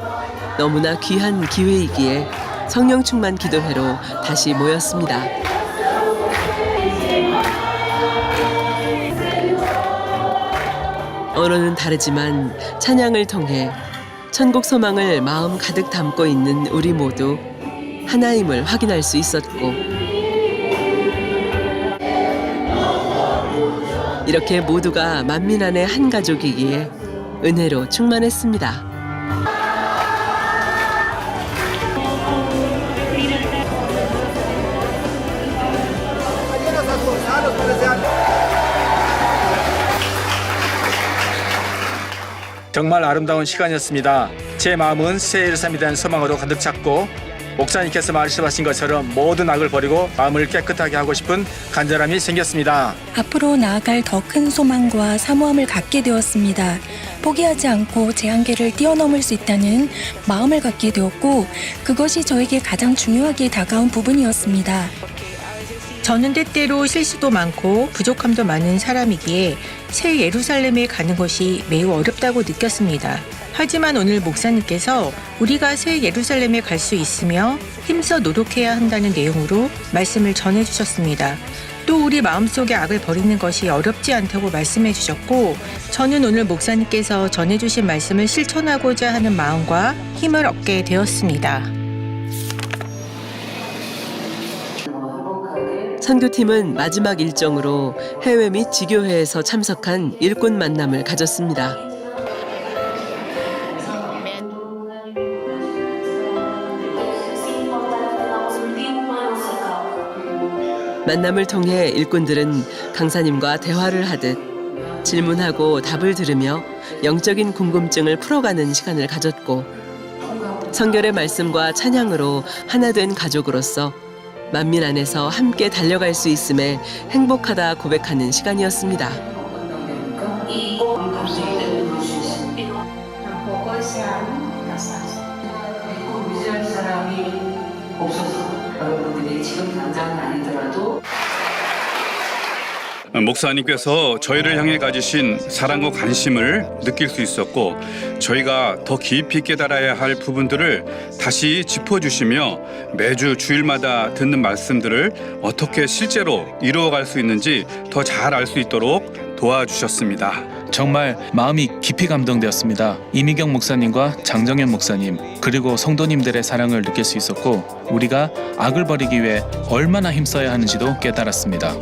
너무나 귀한 기회이기에 성령 충만 기도회로 다시 모였습니다. 언어는 다르지만 찬양을 통해 천국 소망을 마음 가득 담고 있는 우리 모두 하나임을 확인할 수 있었고 이렇게 모두가 만민 안의 한 가족이기에 은혜로 충만했습니다. 정말 아름다운 시간이었습니다. 제 마음은 새 예루살렘에 대한 소망으로 가득 찼고 목사님께서 말씀하신 것처럼 모든 악을 버리고 마음을 깨끗하게 하고 싶은 간절함이 생겼습니다. 앞으로 나아갈 더 큰 소망과 사모함을 갖게 되었습니다. 포기하지 않고 제 한계를 뛰어넘을 수 있다는 마음을 갖게 되었고 그것이 저에게 가장 중요하게 다가온 부분이었습니다. 저는 때때로 실수도 많고 부족함도 많은 사람이기에 새 예루살렘에 가는 것이 매우 어렵다고 느꼈습니다. 하지만 오늘 목사님께서 우리가 새 예루살렘에 갈 수 있으며 힘써 노력해야 한다는 내용으로 말씀을 전해주셨습니다. 또 우리 마음속의 악을 버리는 것이 어렵지 않다고 말씀해 주셨고 저는 오늘 목사님께서 전해주신 말씀을 실천하고자 하는 마음과 힘을 얻게 되었습니다. 선교팀은 마지막 일정으로 해외 및 지교회에서 참석한 일꾼 만남을 가졌습니다. 만남을 통해 일꾼들은 강사님과 대화를 하듯 질문하고 답을 들으며 영적인 궁금증을 풀어가는 시간을 가졌고 성결의 말씀과 찬양으로 하나 된 가족으로서 만민 안에서 함께 달려갈 수 있음에 행복하다 고백하는 시간이었습니다. 목사님께서 저희를 향해 가지신 사랑과 관심을 느낄 수 있었고 저희가 더 깊이 깨달아야 할 부분들을 다시 짚어주시며 매주 주일마다 듣는 말씀들을 어떻게 실제로 이루어갈 수 있는지 더 잘 알 수 있도록 도와주셨습니다. 정말 마음이 깊이 감동되었습니다. 이미경 목사님과 장정현 목사님 그리고 성도님들의 사랑을 느낄 수 있었고 우리가 악을 버리기 위해 얼마나 힘써야 하는지도 깨달았습니다.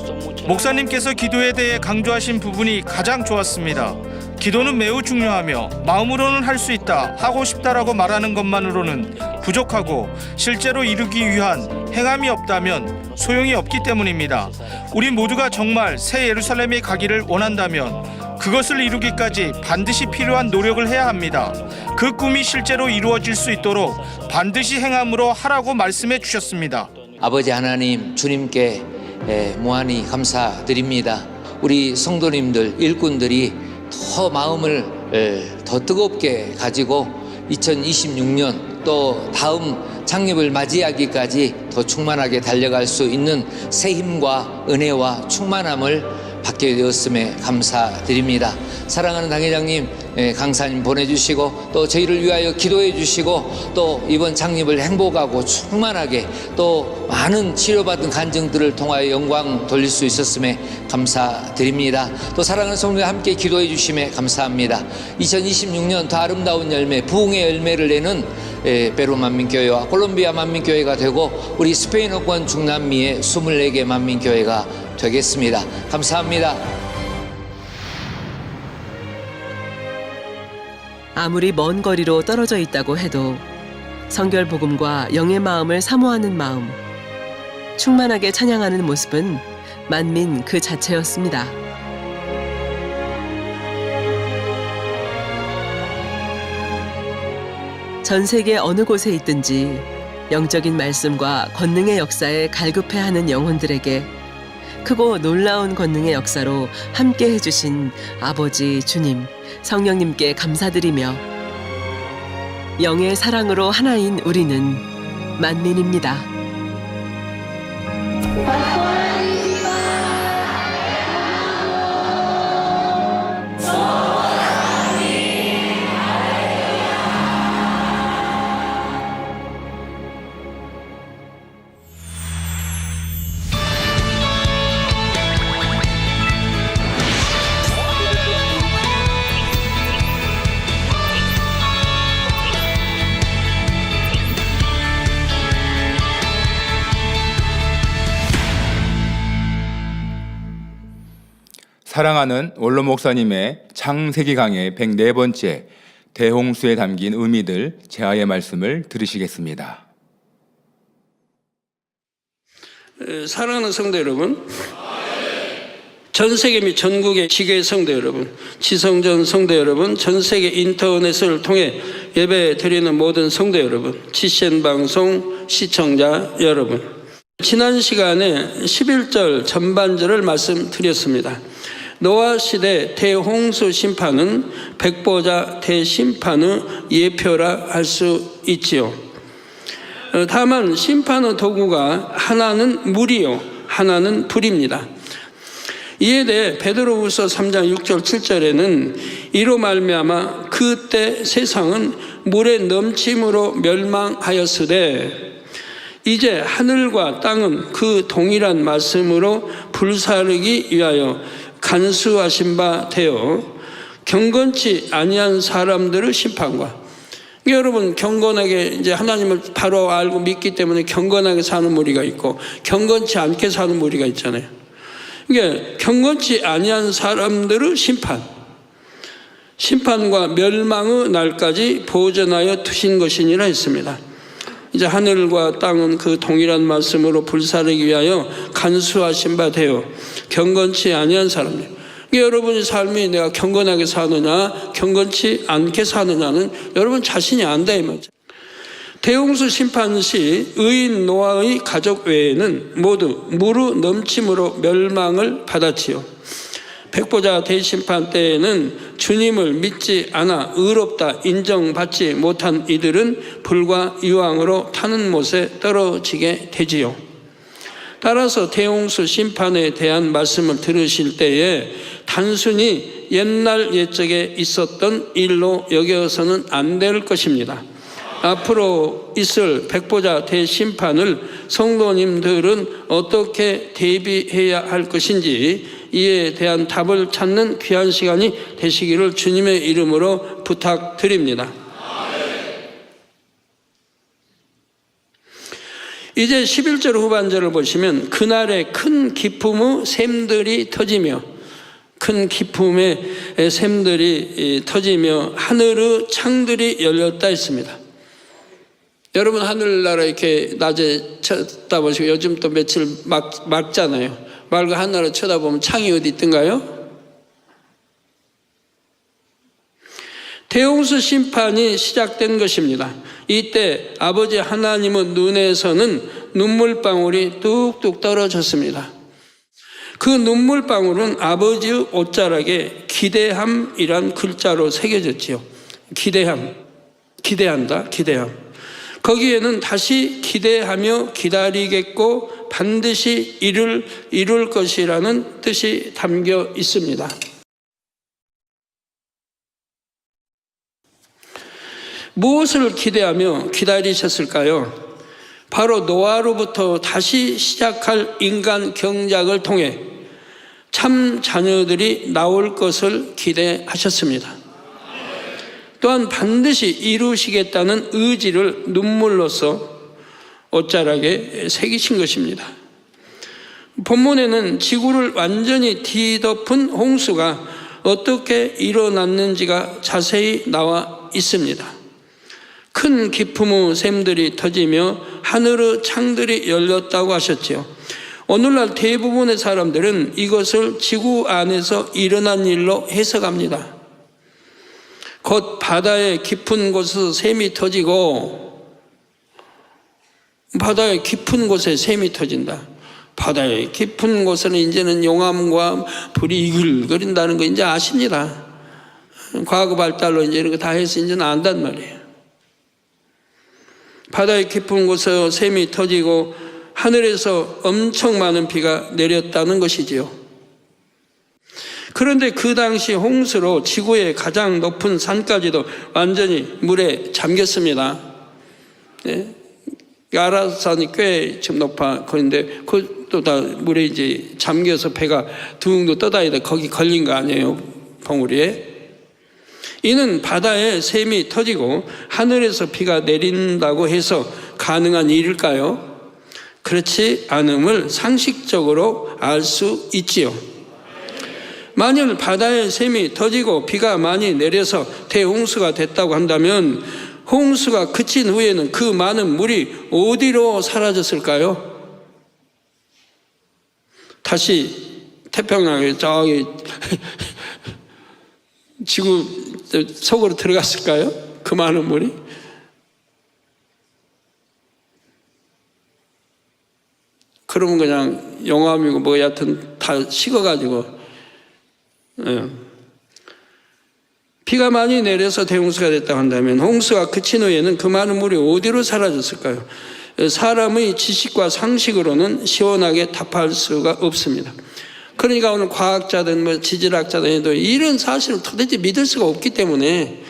목사님께서 기도에 대해 강조하신 부분이 가장 좋았습니다. 기도는 매우 중요하며 마음으로는 할 수 있다, 하고 싶다라고 말하는 것만으로는 부족하고 실제로 이루기 위한 행함이 없다면 소용이 없기 때문입니다. 우리 모두가 정말 새 예루살렘에 가기를 원한다면 그것을 이루기까지 반드시 필요한 노력을 해야 합니다. 그 꿈이 실제로 이루어질 수 있도록 반드시 행함으로 하라고 말씀해 주셨습니다. 아버지 하나님, 주님께 무한히 감사드립니다. 우리 성도님들, 일꾼들이 더 마음을 더 뜨겁게 가지고 2026년 또 다음 창립을 맞이하기까지 더 충만하게 달려갈 수 있는 새 힘과 은혜와 충만함을 받게 되었음에 감사드립니다. 사랑하는 당회장님, 강사님 보내주시고 또 저희를 위하여 기도해 주시고 또 이번 창립을 행복하고 충만하게 또 많은 치료받은 간증들을 통하여 영광 돌릴 수 있었음에 감사드립니다. 또 사랑하는 성도와 함께 기도해 주심에 감사합니다. 2026년 더 아름다운 열매, 부흥의 열매를 내는 페루 만민교회와 콜롬비아 만민교회가 되고 우리 스페인어권 중남미의 24개 만민교회가 되겠습니다. 감사합니다. 아무리 먼 거리로 떨어져 있다고 해도 성결 복음과 영의 마음을 사모하는 마음, 충만하게 찬양하는 모습은 만민 그 자체였습니다. 전 세계 어느 곳에 있든지 영적인 말씀과 권능의 역사에 갈급해하는 영혼들에게 크고 놀라운 권능의 역사로 함께 해주신 아버지 주님, 성령님께 감사드리며 영의 사랑으로 하나인 우리는 만민입니다. 사랑하는 원로 목사님의 창세기 강의 104번째 대홍수에 담긴 의미들 제하의 말씀을 들으시겠습니다. 사랑하는 성도 여러분, 전 세계 및 전국의 지계 성도 여러분, 지성전 성도 여러분, 전 세계 인터넷을 통해 예배 드리는 모든 성도 여러분, GCN 방송 시청자 여러분, 지난 시간에 11절 전반절을 말씀드렸습니다. 노아 시대 대홍수 심판은 백보자 대심판의 예표라 할 수 있지요. 다만 심판의 도구가 하나는 물이요 하나는 불입니다. 이에 대해 베드로후서 3장 6절 7절에는 이로 말미암아 그때 세상은 물의 넘침으로 멸망하였으되 이제 하늘과 땅은 그 동일한 말씀으로 불사르기 위하여 간수하신 바 되어 경건치 아니한 사람들의 심판과, 여러분 경건하게 이제 하나님을 바로 알고 믿기 때문에 경건하게 사는 무리가 있고 경건치 않게 사는 무리가 있잖아요. 이게 경건치 아니한 사람들의 심판과 멸망의 날까지 보존하여 두신 것이니라 했습니다. 이제 하늘과 땅은 그 동일한 말씀으로 불사르기 위하여 간수하신 바 되어 경건치 아니한 사람들. 여러분의 삶이 내가 경건하게 사느냐 경건치 않게 사느냐는 여러분 자신이 안다 이 말이죠. 대홍수 심판 시 의인 노아의 가족 외에는 모두 물의 넘침으로 멸망을 받았지요. 백보자 대심판 때에는 주님을 믿지 않아 의롭다 인정받지 못한 이들은 불과 유황으로 타는 못에 떨어지게 되지요. 따라서 대홍수 심판에 대한 말씀을 들으실 때에 단순히 옛날 옛적에 있었던 일로 여겨서는 안 될 것입니다. 앞으로 있을 백보자 대심판을 성도님들은 어떻게 대비해야 할 것인지 이에 대한 답을 찾는 귀한 시간이 되시기를 주님의 이름으로 부탁드립니다. 이제 11절 후반절을 보시면 그날에 큰 기쁨의 샘들이 터지며 큰 기쁨의 샘들이 터지며 하늘의 창들이 열렸다 했습니다. 여러분 하늘나라 이렇게 낮에 쳐다보시고 요즘 또 며칠 막잖아요. 말고 하늘을 쳐다보면 창이 어디 있던가요? 대홍수 심판이 시작된 것입니다. 이때 아버지 하나님의 눈에서는 눈물방울이 뚝뚝 떨어졌습니다. 그 눈물방울은 아버지의 옷자락에 기대함이란 글자로 새겨졌지요. 기대함, 기대한다, 기대함. 거기에는 다시 기대하며 기다리겠고 반드시 이룰 것이라는 뜻이 담겨 있습니다. 무엇을 기대하며 기다리셨을까요? 바로 노아로부터 다시 시작할 인간 경작을 통해 참 자녀들이 나올 것을 기대하셨습니다. 또한 반드시 이루시겠다는 의지를 눈물로써 옷자락에 새기신 것입니다. 본문에는 지구를 완전히 뒤덮은 홍수가 어떻게 일어났는지가 자세히 나와 있습니다. 큰 기품의 샘들이 터지며 하늘의 창들이 열렸다고 하셨지요. 오늘날 대부분의 사람들은 이것을 지구 안에서 일어난 일로 해석합니다. 곧 바다의 깊은 곳에서 샘이 터지고, 바다의 깊은 곳에 샘이 터진다. 바다의 깊은 곳에는 이제는 용암과 불이 이글거린다는 거 이제 아십니다. 과거 발달로 이제 이런 거 다 해서 이제는 안단 말이에요. 바다의 깊은 곳에서 샘이 터지고 하늘에서 엄청 많은 비가 내렸다는 것이지요. 그런데 그 당시 홍수로 지구의 가장 높은 산까지도 완전히 물에 잠겼습니다. 네? 아라산이 꽤 지금 높아. 그런데 그것도 다 물에 이제 잠겨서 배가 둥둥 떠다니다 거기 걸린 거 아니에요, 봉우리에. 이는 바다에 샘이 터지고 하늘에서 비가 내린다고 해서 가능한 일일까요? 그렇지 않음을 상식적으로 알 수 있지요. 만일 바다에 샘이 터지고 비가 많이 내려서 대홍수가 됐다고 한다면 홍수가 그친 후에는 그 많은 물이 어디로 사라졌을까요? 다시 태평양에 저기 지구 속으로 들어갔을까요? 그 많은 물이? 그러면 그냥 용암이고 뭐 여하튼 다 식어가지고, 비가 많이 내려서 대홍수가 됐다고 한다면 홍수가 그친 후에는 그 많은 물이 어디로 사라졌을까요? 사람의 지식과 상식으로는 시원하게 답할 수가 없습니다. 그러니까 오늘 과학자든 뭐 지질학자든 해도 이런 사실을 도대체 믿을 수가 없기 때문에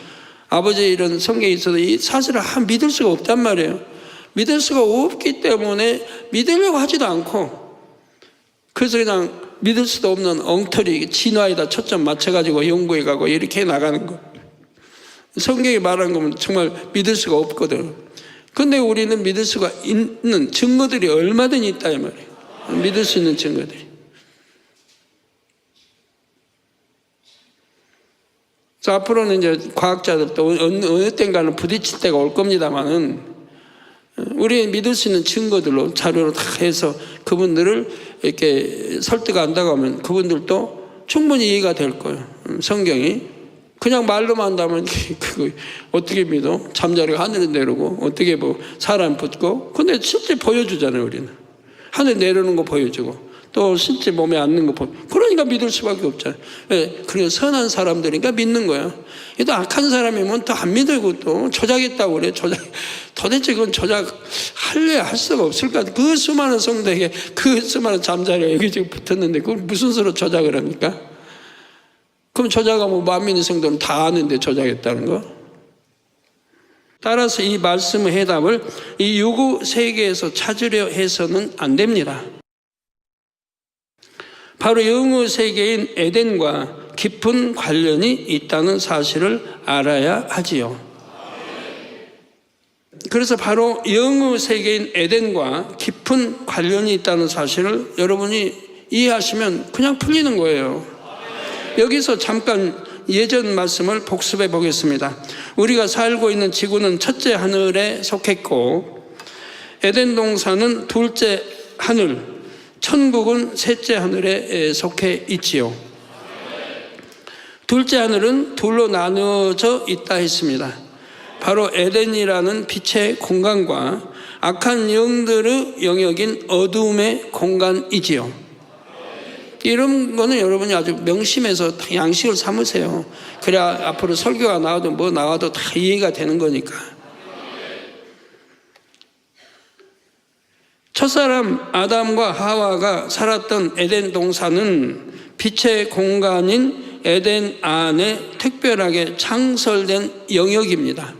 아버지 이런 성경에 있어도 이 사실을 믿을 수가 없단 말이에요. 믿을 수가 없기 때문에 믿으려고 하지도 않고, 그래서 그냥 믿을 수도 없는 엉터리 진화에다 초점 맞춰가지고 연구해 가고 이렇게 나가는 거. 성경이 말한 거면 정말 믿을 수가 없거든. 근데 우리는 믿을 수가 있는 증거들이 얼마든지 있다 이 말이에요. 믿을 수 있는 증거들이. 그래서 앞으로는 이제 과학자들도 어느 땐가는 부딪힐 때가 올 겁니다만은 우리 믿을 수 있는 증거들로 자료로 다 해서 그분들을 이렇게 설득한다고 하면 그분들도 충분히 이해가 될 거예요. 성경이 그냥 말로만 한다면 그거 어떻게 믿어? 잠자리가 하늘에 내려오고 어떻게 뭐 사람 붙고, 근데 실제 보여주잖아요. 우리는 하늘 내려오는 거 보여주고 또 실제 몸에 앉는 거 보여. 그러니까 믿을 수밖에 없잖아요. 왜? 그래 선한 사람들이니까 믿는 거야. 또 악한 사람이면 또 안 믿고 또 조작했다고 그래. 조작. 도대체 그건 조작할래 할 수가 없을 것 같아. 그 수많은 성도에게 그 수많은 잠자리가 여기 지금 붙었는데 그걸 무슨 수로 조작을 합니까? 그럼 조작하면 만민의 성도는 다 아는데 조작했다는 거? 따라서 이 말씀의 해답을 이 유구 세계에서 찾으려 해서는 안 됩니다. 바로 영의 세계인 에덴과 깊은 관련이 있다는 사실을 알아야 하지요. 그래서 바로 영의 세계인 에덴과 깊은 관련이 있다는 사실을 여러분이 이해하시면 그냥 풀리는 거예요. 여기서 잠깐 예전 말씀을 복습해 보겠습니다. 우리가 살고 있는 지구는 첫째 하늘에 속했고 에덴 동산은 둘째 하늘, 천국은 셋째 하늘에 속해 있지요. 둘째 하늘은 둘로 나누어져 있다 했습니다. 바로 에덴이라는 빛의 공간과 악한 영들의 영역인 어두움의 공간이지요. 이런 거는 여러분이 아주 명심해서 다 양식을 삼으세요. 그래야 앞으로 설교가 나와도 뭐 나와도 다 이해가 되는 거니까. 첫사람 아담과 하와가 살았던 에덴 동산은 빛의 공간인 에덴 안에 특별하게 창설된 영역입니다.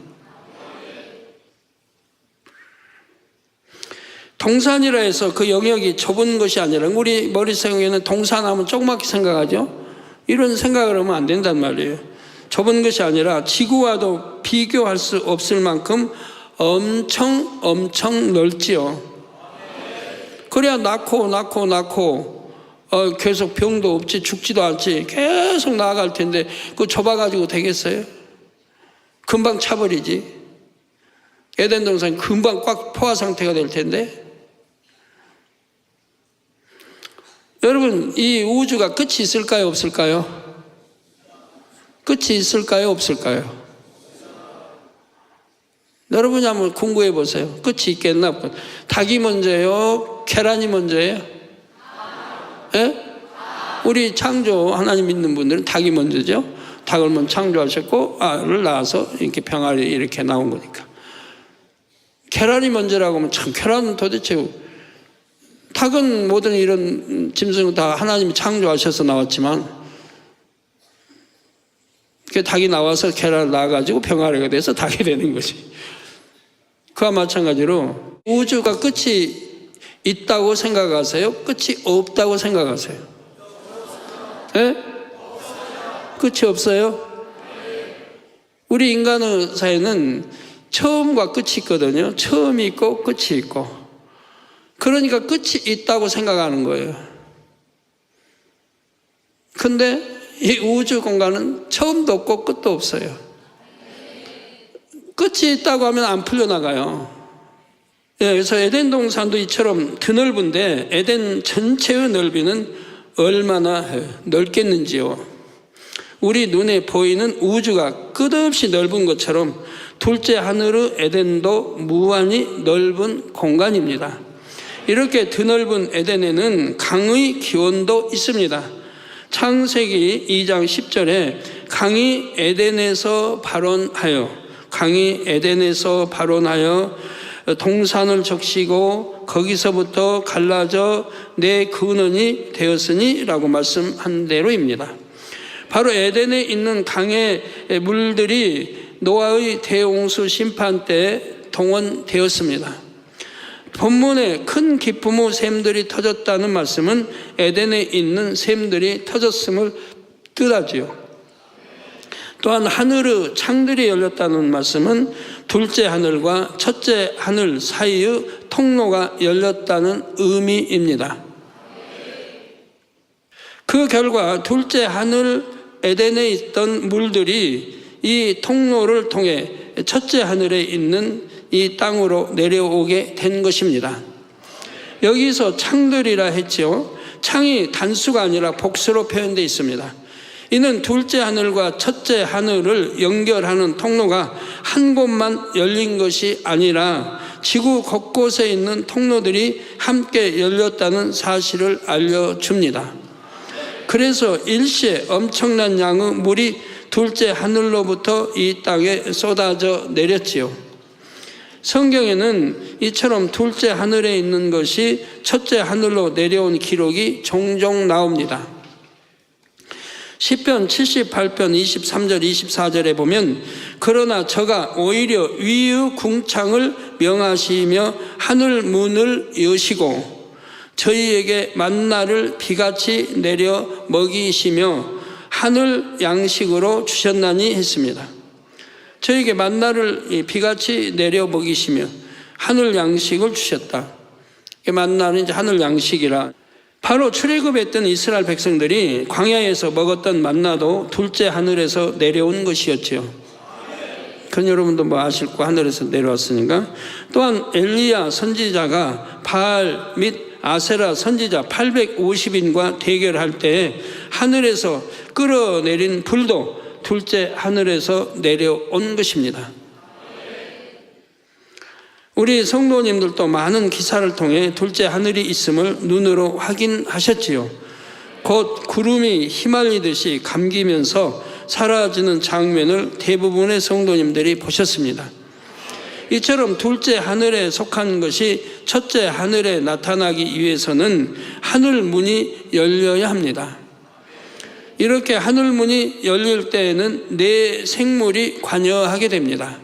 동산이라 해서 그 영역이 좁은 것이 아니라, 우리 머릿속에는 동산하면 조그맣게 생각하죠. 이런 생각을 하면 안 된단 말이에요. 좁은 것이 아니라 지구와도 비교할 수 없을 만큼 엄청 넓지요. 그래야 낳고 계속 병도 없지 죽지도 않지 계속 나아갈 텐데 그거 좁아가지고 되겠어요? 금방 차버리지. 에덴 동산이 금방 꽉 포화 상태가 될 텐데. 여러분, 이 우주가 끝이 있을까요, 없을까요? 끝이 있을까요, 없을까요? 여러분이 한번 궁금해 보세요. 끝이 있겠나? 닭이 먼저예요? 계란이 먼저예요? 예? 우리 창조 하나님 믿는 분들은 닭이 먼저죠. 닭을 먼저 창조하셨고 알을 낳아서 이렇게 병아리 이렇게 나온 거니까. 계란이 먼저라고 하면 참, 계란은 도대체, 닭은 모든 이런 짐승 다 하나님이 창조하셔서 나왔지만 그 닭이 나와서 계란을 낳아가지고 병아리가 돼서 닭이 되는 거지. 그와 마찬가지로 우주가 끝이 있다고 생각하세요? 끝이 없다고 생각하세요? 예? 끝이 없어요? 우리 인간의 사회는 처음과 끝이 있거든요. 처음이 있고 끝이 있고. 그러니까 끝이 있다고 생각하는 거예요. 근데 이 우주 공간은 처음도 없고 끝도 없어요. 끝이 있다고 하면 안 풀려나가요. 그래서 에덴 동산도 이처럼 드넓은데 에덴 전체의 넓이는 얼마나 넓겠는지요. 우리 눈에 보이는 우주가 끝없이 넓은 것처럼 둘째 하늘의 에덴도 무한히 넓은 공간입니다. 이렇게 드넓은 에덴에는 강의 기원도 있습니다. 창세기 2장 10절에 강이 에덴에서 발원하여 동산을 적시고 거기서부터 갈라져 내 근원이 되었으니 라고 말씀한 대로입니다. 바로 에덴에 있는 강의 물들이 노아의 대홍수 심판 때 동원되었습니다. 본문에 큰 기쁨의 샘들이 터졌다는 말씀은 에덴에 있는 샘들이 터졌음을 뜻하지요. 또한 하늘의 창들이 열렸다는 말씀은 둘째 하늘과 첫째 하늘 사이의 통로가 열렸다는 의미입니다. 그 결과 둘째 하늘 에덴에 있던 물들이 이 통로를 통해 첫째 하늘에 있는 이 땅으로 내려오게 된 것입니다. 여기서 창들이라 했죠. 창이 단수가 아니라 복수로 표현되어 있습니다. 이는 둘째 하늘과 첫째 하늘을 연결하는 통로가 한 곳만 열린 것이 아니라 지구 곳곳에 있는 통로들이 함께 열렸다는 사실을 알려줍니다. 그래서 일시에 엄청난 양의 물이 둘째 하늘로부터 이 땅에 쏟아져 내렸지요. 성경에는 이처럼 둘째 하늘에 있는 것이 첫째 하늘로 내려온 기록이 종종 나옵니다. 시편 78편 23절 24절에 보면 그러나 저가 오히려 위의 궁창을 명하시며 하늘 문을 여시고 저희에게 만나를 비같이 내려 먹이시며 하늘 양식으로 주셨나니 했습니다. 저에게 만나를 비같이 내려 먹이시며 하늘 양식을 주셨다. 만나는 이제 하늘 양식이라. 바로 출애굽했던 이스라엘 백성들이 광야에서 먹었던 만나도 둘째 하늘에서 내려온 것이었죠. 그건 여러분도 뭐 아실 거, 하늘에서 내려왔으니까. 또한 엘리야 선지자가 바알 및 아세라 선지자 850인과 대결할 때 하늘에서 끌어내린 불도 둘째 하늘에서 내려온 것입니다. 우리 성도님들도 많은 기사를 통해 둘째 하늘이 있음을 눈으로 확인하셨지요. 곧 구름이 휘말리듯이 감기면서 사라지는 장면을 대부분의 성도님들이 보셨습니다. 이처럼 둘째 하늘에 속한 것이 첫째 하늘에 나타나기 위해서는 하늘 문이 열려야 합니다. 이렇게 하늘 문이 열릴 때에는 네 생물이 관여하게 됩니다.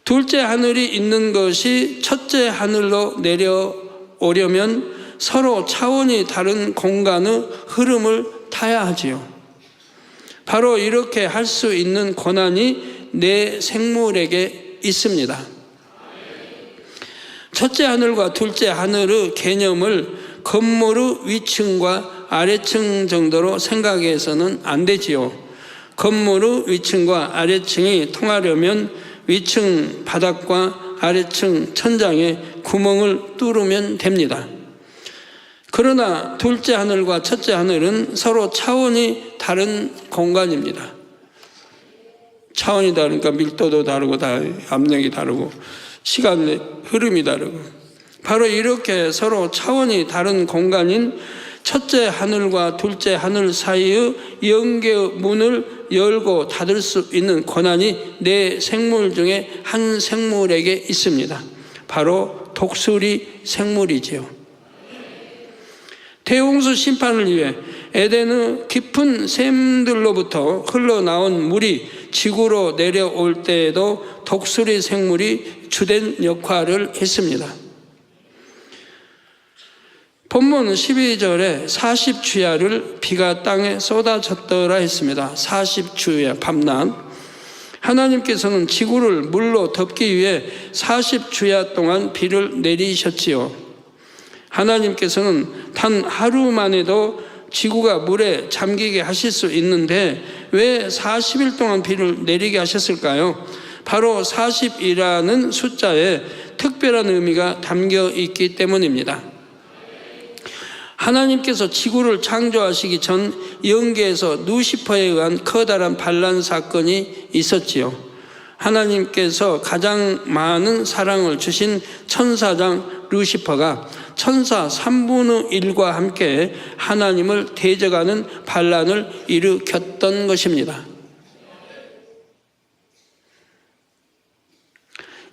둘째 하늘이 있는 것이 첫째 하늘로 내려오려면 서로 차원이 다른 공간의 흐름을 타야 하지요. 바로 이렇게 할 수 있는 권한이 네 생물에게 있습니다. 첫째 하늘과 둘째 하늘의 개념을 건물의 위층과 아래층 정도로 생각해서는 안 되지요. 건물의 위층과 아래층이 통하려면 위층 바닥과 아래층 천장에 구멍을 뚫으면 됩니다. 그러나 둘째 하늘과 첫째 하늘은 서로 차원이 다른 공간입니다. 차원이 다르니까 밀도도 다르고 압력이 다르고 시간의 흐름이 다르고, 바로 이렇게 서로 차원이 다른 공간인 첫째 하늘과 둘째 하늘 사이의 영계의 문을 열고 닫을 수 있는 권한이 네 생물 중에 한 생물에게 있습니다. 바로 독수리 생물이지요. 대홍수 심판을 위해 에덴의 깊은 샘들로부터 흘러나온 물이 지구로 내려올 때에도 독수리 생물이 주된 역할을 했습니다. 본문 12절에 40주야를 비가 땅에 쏟아졌더라 했습니다. 40주야 밤낮. 하나님께서는 지구를 물로 덮기 위해 40주야 동안 비를 내리셨지요. 하나님께서는 단 하루만에도 지구가 물에 잠기게 하실 수 있는데 왜 40일 동안 비를 내리게 하셨을까요? 바로 40이라는 숫자에 특별한 의미가 담겨 있기 때문입니다. 하나님께서 지구를 창조하시기 전 영계에서 루시퍼에 의한 커다란 반란 사건이 있었지요. 하나님께서 가장 많은 사랑을 주신 천사장 루시퍼가 천사 3분의 1과 함께 하나님을 대적하는 반란을 일으켰던 것입니다.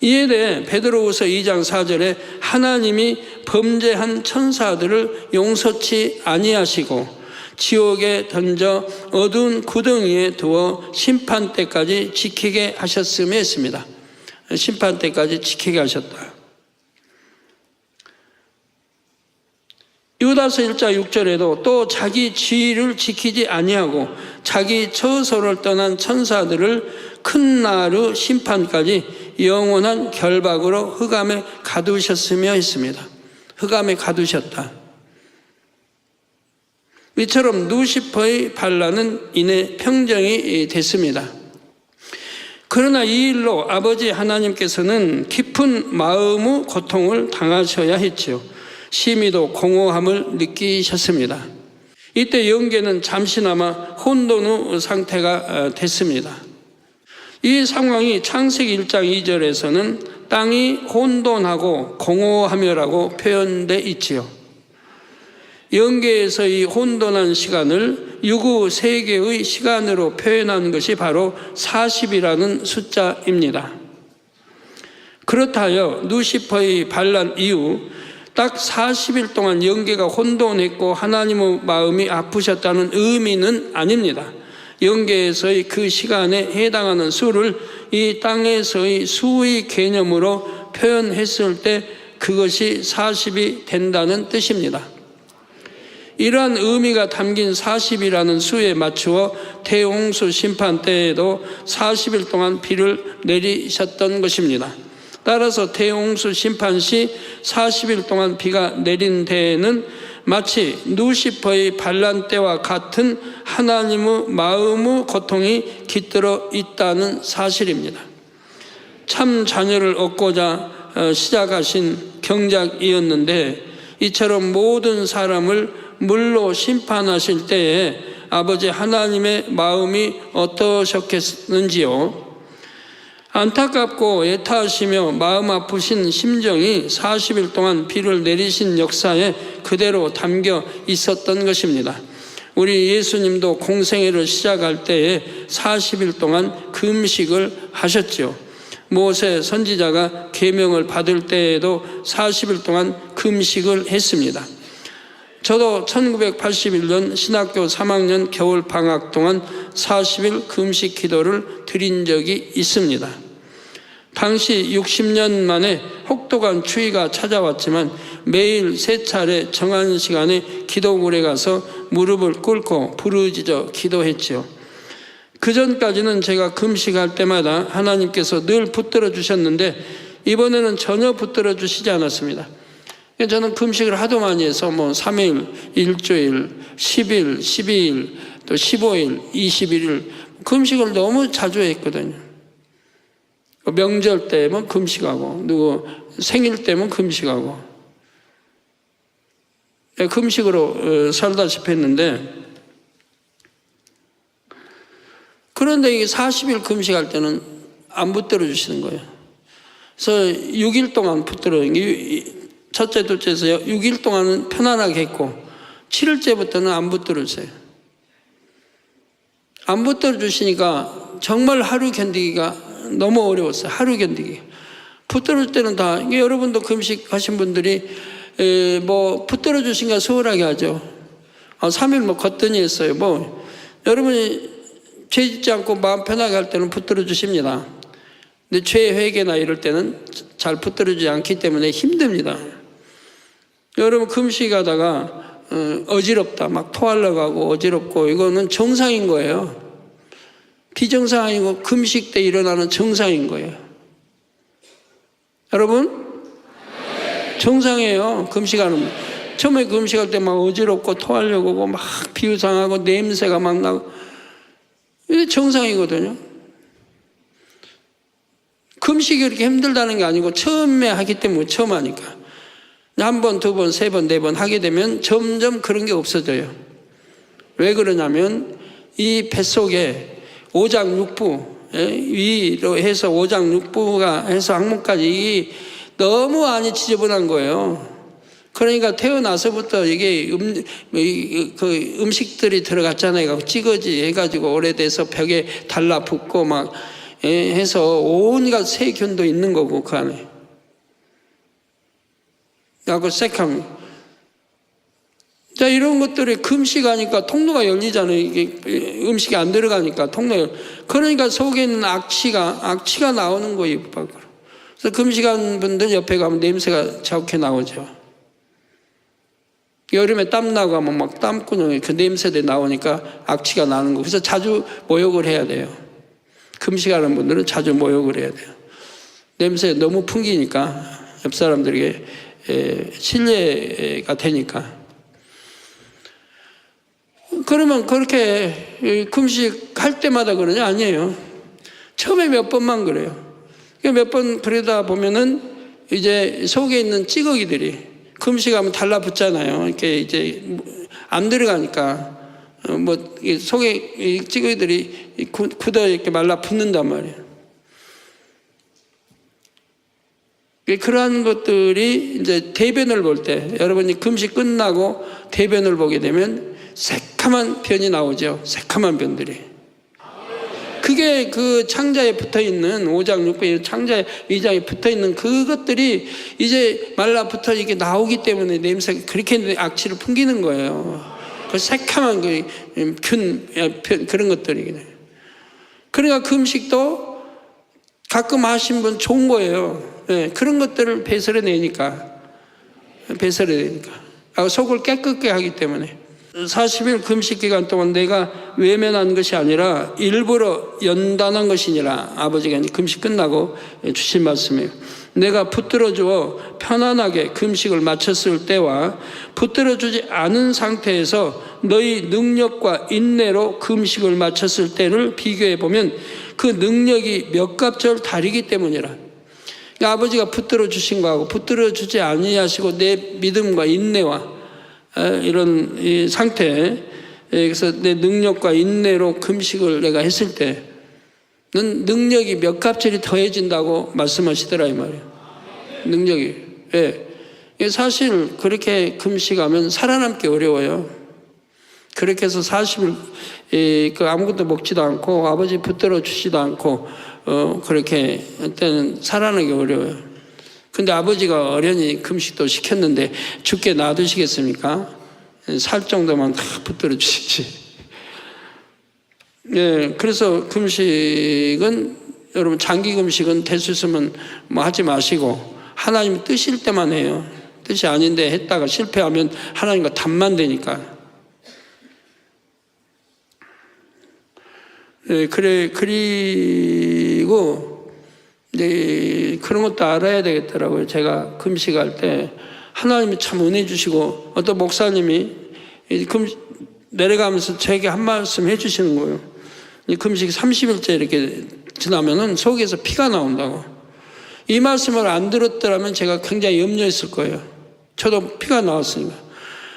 이에 대해 베드로후서 2장 4절에 하나님이 범죄한 천사들을 용서치 아니하시고 지옥에 던져 어두운 구덩이에 두어 심판 때까지 지키게 하셨음에 했습니다. 심판 때까지 지키게 하셨다. 유다서 1장 6절에도 또 자기 지위를 지키지 아니하고 자기 처소를 떠난 천사들을 큰 날의 심판까지 영원한 결박으로 흑암에 가두셨으며 했습니다. 흑암에 가두셨다. 이처럼 루시퍼의 반란은 이내 평정이 됐습니다. 그러나 이 일로 아버지 하나님께서는 깊은 마음의 고통을 당하셔야 했지요. 심히도 공허함을 느끼셨습니다. 이때 영계는 잠시나마 혼돈의 상태가 됐습니다. 이 상황이 창세기 1장 2절에서는 땅이 혼돈하고 공허하며라고 표현돼 있지요. 영계에서의 혼돈한 시간을 유구 세계의 시간으로 표현한 것이 바로 40이라는 숫자입니다. 그렇다여 루시퍼의 반란 이후 딱 40일 동안 영계가 혼돈했고 하나님의 마음이 아프셨다는 의미는 아닙니다. 영계에서의 그 시간에 해당하는 수를 이 땅에서의 수의 개념으로 표현했을 때 그것이 40이 된다는 뜻입니다. 이러한 의미가 담긴 40이라는 수에 맞추어 대홍수 심판 때에도 40일 동안 비를 내리셨던 것입니다. 따라서 대홍수 심판 시 40일 동안 비가 내린 데에는 마치 루시퍼의 반란 때와 같은 하나님의 마음의 고통이 깃들어 있다는 사실입니다. 참 자녀를 얻고자 시작하신 경작이었는데 이처럼 모든 사람을 물로 심판하실 때에 아버지 하나님의 마음이 어떠셨겠는지요. 안타깝고 애타하시며 마음 아프신 심정이 40일 동안 비를 내리신 역사에 그대로 담겨 있었던 것입니다. 우리 예수님도 공생애를 시작할 때에 40일 동안 금식을 하셨죠. 모세 선지자가 계명을 받을 때에도 40일 동안 금식을 했습니다. 저도 1981년 신학교 3학년 겨울 방학 동안 40일 금식 기도를 드린 적이 있습니다. 당시 60년 만에 혹독한 추위가 찾아왔지만 매일 3차례 정한 시간에 기도굴에 가서 무릎을 꿇고 부르짖어 기도했지요. 그 전까지는 제가 금식할 때마다 하나님께서 늘 붙들어 주셨는데 이번에는 전혀 붙들어 주시지 않았습니다. 저는 금식을 하도 많이 해서 3일, 일주일, 10일, 12일, 또 15일, 21일 금식을 너무 자주 했거든요. 명절 때면 금식하고 누구 생일 때면 금식하고 금식으로 살다시피 했는데, 그런데 이게 40일 금식할 때는 안 붙들어 주시는 거예요. 그래서 6일 동안 붙들어, 첫째, 둘째에서 6일 동안은 편안하게 했고 7일째부터는 안 붙들어 주세요. 안 붙들어 주시니까 정말 하루 견디기가 너무 어려웠어요. 하루 견디기. 붙들을 때는 다, 여러분도 금식하신 분들이 붙들어 주신가 소홀하게 하죠. 3일 걷더니 했어요. 여러분이 죄 짓지 않고 마음 편하게 할 때는 붙들어 주십니다. 근데 죄 회개나 이럴 때는 잘 붙들어 주지 않기 때문에 힘듭니다. 여러분 금식하다가 어지럽다, 막 토하려고 하고 어지럽고, 이거는 정상인 거예요. 비정상 아니고 금식 때 일어나는 정상인 거예요. 여러분? 정상이에요. 금식하는. 처음에 금식할 때 막 어지럽고 토하려고 하고 막 비유상하고 냄새가 막 나고, 이게 정상이거든요. 금식이 그렇게 힘들다는 게 아니고 처음에 하기 때문에, 처음 하니까. 한 번, 두 번, 세 번, 네 번 하게 되면 점점 그런 게 없어져요. 왜 그러냐면 이 뱃속에 오장육부, 위로 해서 오장육부가 해서 항문까지 너무 많이 지저분한 거예요. 그러니까 태어나서부터 이게 음식들이 들어갔잖아요. 찌거지 해가지고 오래돼서 벽에 달라붙고 막 해서 온갖 세균도 있는 거고, 그 안에. 야구 새카미. 자, 이런 것들이 금식하니까 통로가 열리잖아요. 이게 음식이 안 들어가니까 통로가. 그러니까 속에 있는 악취가 나오는 거예요, 밖으로. 그래서 금식한 분들 옆에 가면 냄새가 자욱해 나오죠. 여름에 땀 나고 하면 막 땀구멍에 그 냄새들이 나오니까 악취가 나는 거. 그래서 자주 모욕을 해야 돼요. 금식하는 분들은 자주 모욕을 해야 돼요. 냄새 너무 풍기니까 옆 사람들에게 신뢰가 되니까. 그러면 그렇게 금식할 때마다 그러냐? 아니에요. 처음에 몇 번만 그래요. 몇 번 그러다 보면은 이제 속에 있는 찌꺼기들이 금식하면 달라붙잖아요. 이렇게 이제 안 들어가니까 속에 찌꺼기들이 굳어 이렇게 말라붙는단 말이에요. 그러한 것들이 이제 대변을 볼 때, 여러분이 금식 끝나고 대변을 보게 되면 새카만 변이 나오죠. 새카만 변들이. 그게 그 창자에 붙어있는 오장육부, 창자에 위장에 붙어있는 그것들이 이제 말라붙어 이게 나오기 때문에 냄새가 그렇게 악취를 풍기는 거예요. 그 새카만 그런 것들이. 그러니까 금식도 가끔 하신 분 좋은 거예요. 그런 것들을 배설해내니까. 속을 깨끗게 하기 때문에. 40일 금식 기간 동안 내가 외면한 것이 아니라 일부러 연단한 것이니라. 아버지가 금식 끝나고 주신 말씀이에요. 내가 붙들어 주어 편안하게 금식을 마쳤을 때와 붙들어 주지 않은 상태에서 너희 능력과 인내로 금식을 마쳤을 때를 비교해 보면 그 능력이 몇 값절 다르기 때문이라. 그러니까 아버지가 붙들어 주신 거하고 붙들어 주지 아니하시고 내 믿음과 인내와 이런 이 상태, 그래서 내 능력과 인내로 금식을 내가 했을 때는 능력이 몇 값절이 더해진다고 말씀하시더라 이 말이에요. 능력이. 사실 그렇게 금식하면 살아남기 어려워요. 그렇게 해서 40일 그 아무것도 먹지도 않고 아버지 붙들어 주지도 않고 그렇게 때는 살아나기 어려워요. 근데 아버지가 어련히 금식도 시켰는데 죽게 놔두시겠습니까? 살 정도만 다 붙들어 주시지. 예, 그래서 금식은 여러분 장기 금식은 될 수 있으면 뭐 하지 마시고 하나님 뜻일 때만 해요. 뜻이 아닌데 했다가 실패하면 하나님과 담만 되니까. 예, 그리고 이제 그런 것도 알아야 되겠더라고요. 제가 금식할 때 하나님이 참 은혜 주시고 어떤 목사님이 내려가면서 저에게 한 말씀 해주시는 거예요. 이 금식 30일째 이렇게 지나면은 속에서 피가 나온다고. 이 말씀을 안 들었더라면 제가 굉장히 염려했을 거예요. 저도 피가 나왔으니까.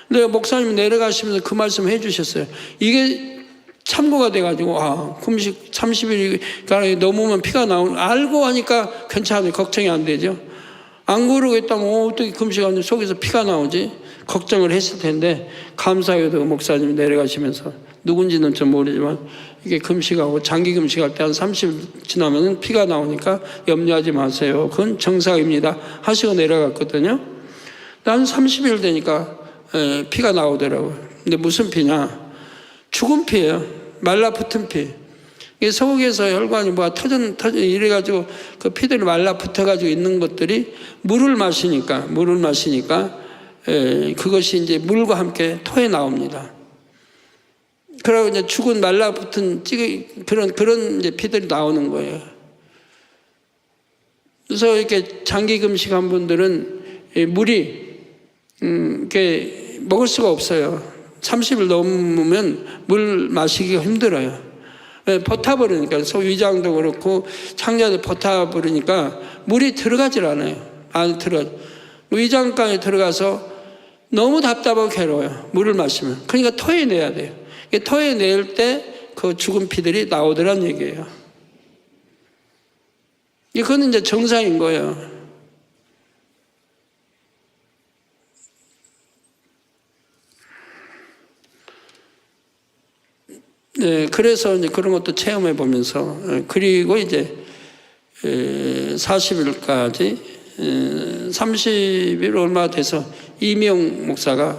근데 목사님이 내려가시면서 그 말씀 해주셨어요. 이게 참고가 돼가지고 금식 30일이 넘으면 피가 나오는 알고 하니까 괜찮아요. 걱정이 안 되죠. 안 그러고 있다면 어떻게 금식하는데 속에서 피가 나오지? 걱정을 했을 텐데 감사하게도 목사님이 내려가시면서 누군지는 좀 모르지만 이게 금식하고 장기 금식할 때 한 30일 지나면 피가 나오니까 염려하지 마세요. 그건 정상입니다 하시고 내려갔거든요. 난 30일 되니까 피가 나오더라고요. 근데 무슨 피냐? 죽은 피예요. 말라붙은 피. 이게 속에서 혈관이 뭐가 터져 이래가지고 그 피들이 말라붙어가지고 있는 것들이 물을 마시니까 그것이 이제 물과 함께 토에 나옵니다. 그러고 이제 죽은 말라붙은 그런 이제 피들이 나오는 거예요. 그래서 이렇게 장기 금식한 분들은 물이 이렇게 먹을 수가 없어요. 30일 넘으면 물 마시기가 힘들어요. 버타버리니까 위장도 그렇고 창자도 버타버리니까 물이 들어가질 않아요. 안에 위장관에 들어가서 너무 답답하고 괴로워요. 물을 마시면. 그러니까 토해내야 돼요. 토해낼 때 그 죽은 피들이 나오더란 얘기예요. 이거는 이제 정상인 거예요. 네, 그래서 이제 그런 것도 체험해 보면서 그리고 이제 40일까지 30일 얼마 돼서 이명 목사가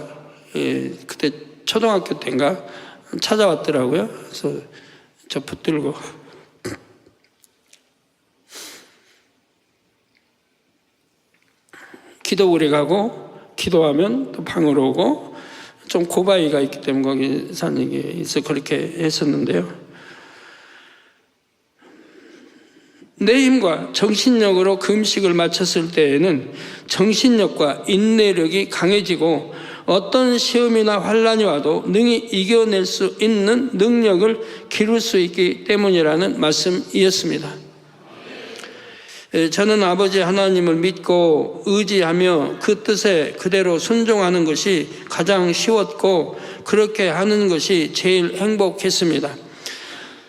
그때 초등학교 때인가 찾아왔더라고요. 그래서 저 붙들고 기도 오래 가고 기도하면 또 방으로 오고 좀 고바위가 있기 때문에 거기 사는 게 있어 그렇게 했었는데요. 내 힘과 정신력으로 금식을 마쳤을 때에는 정신력과 인내력이 강해지고 어떤 시험이나 환란이 와도 능히 이겨낼 수 있는 능력을 기를 수 있기 때문이라는 말씀이었습니다. 저는 아버지 하나님을 믿고 의지하며 그 뜻에 그대로 순종하는 것이 가장 쉬웠고 그렇게 하는 것이 제일 행복했습니다.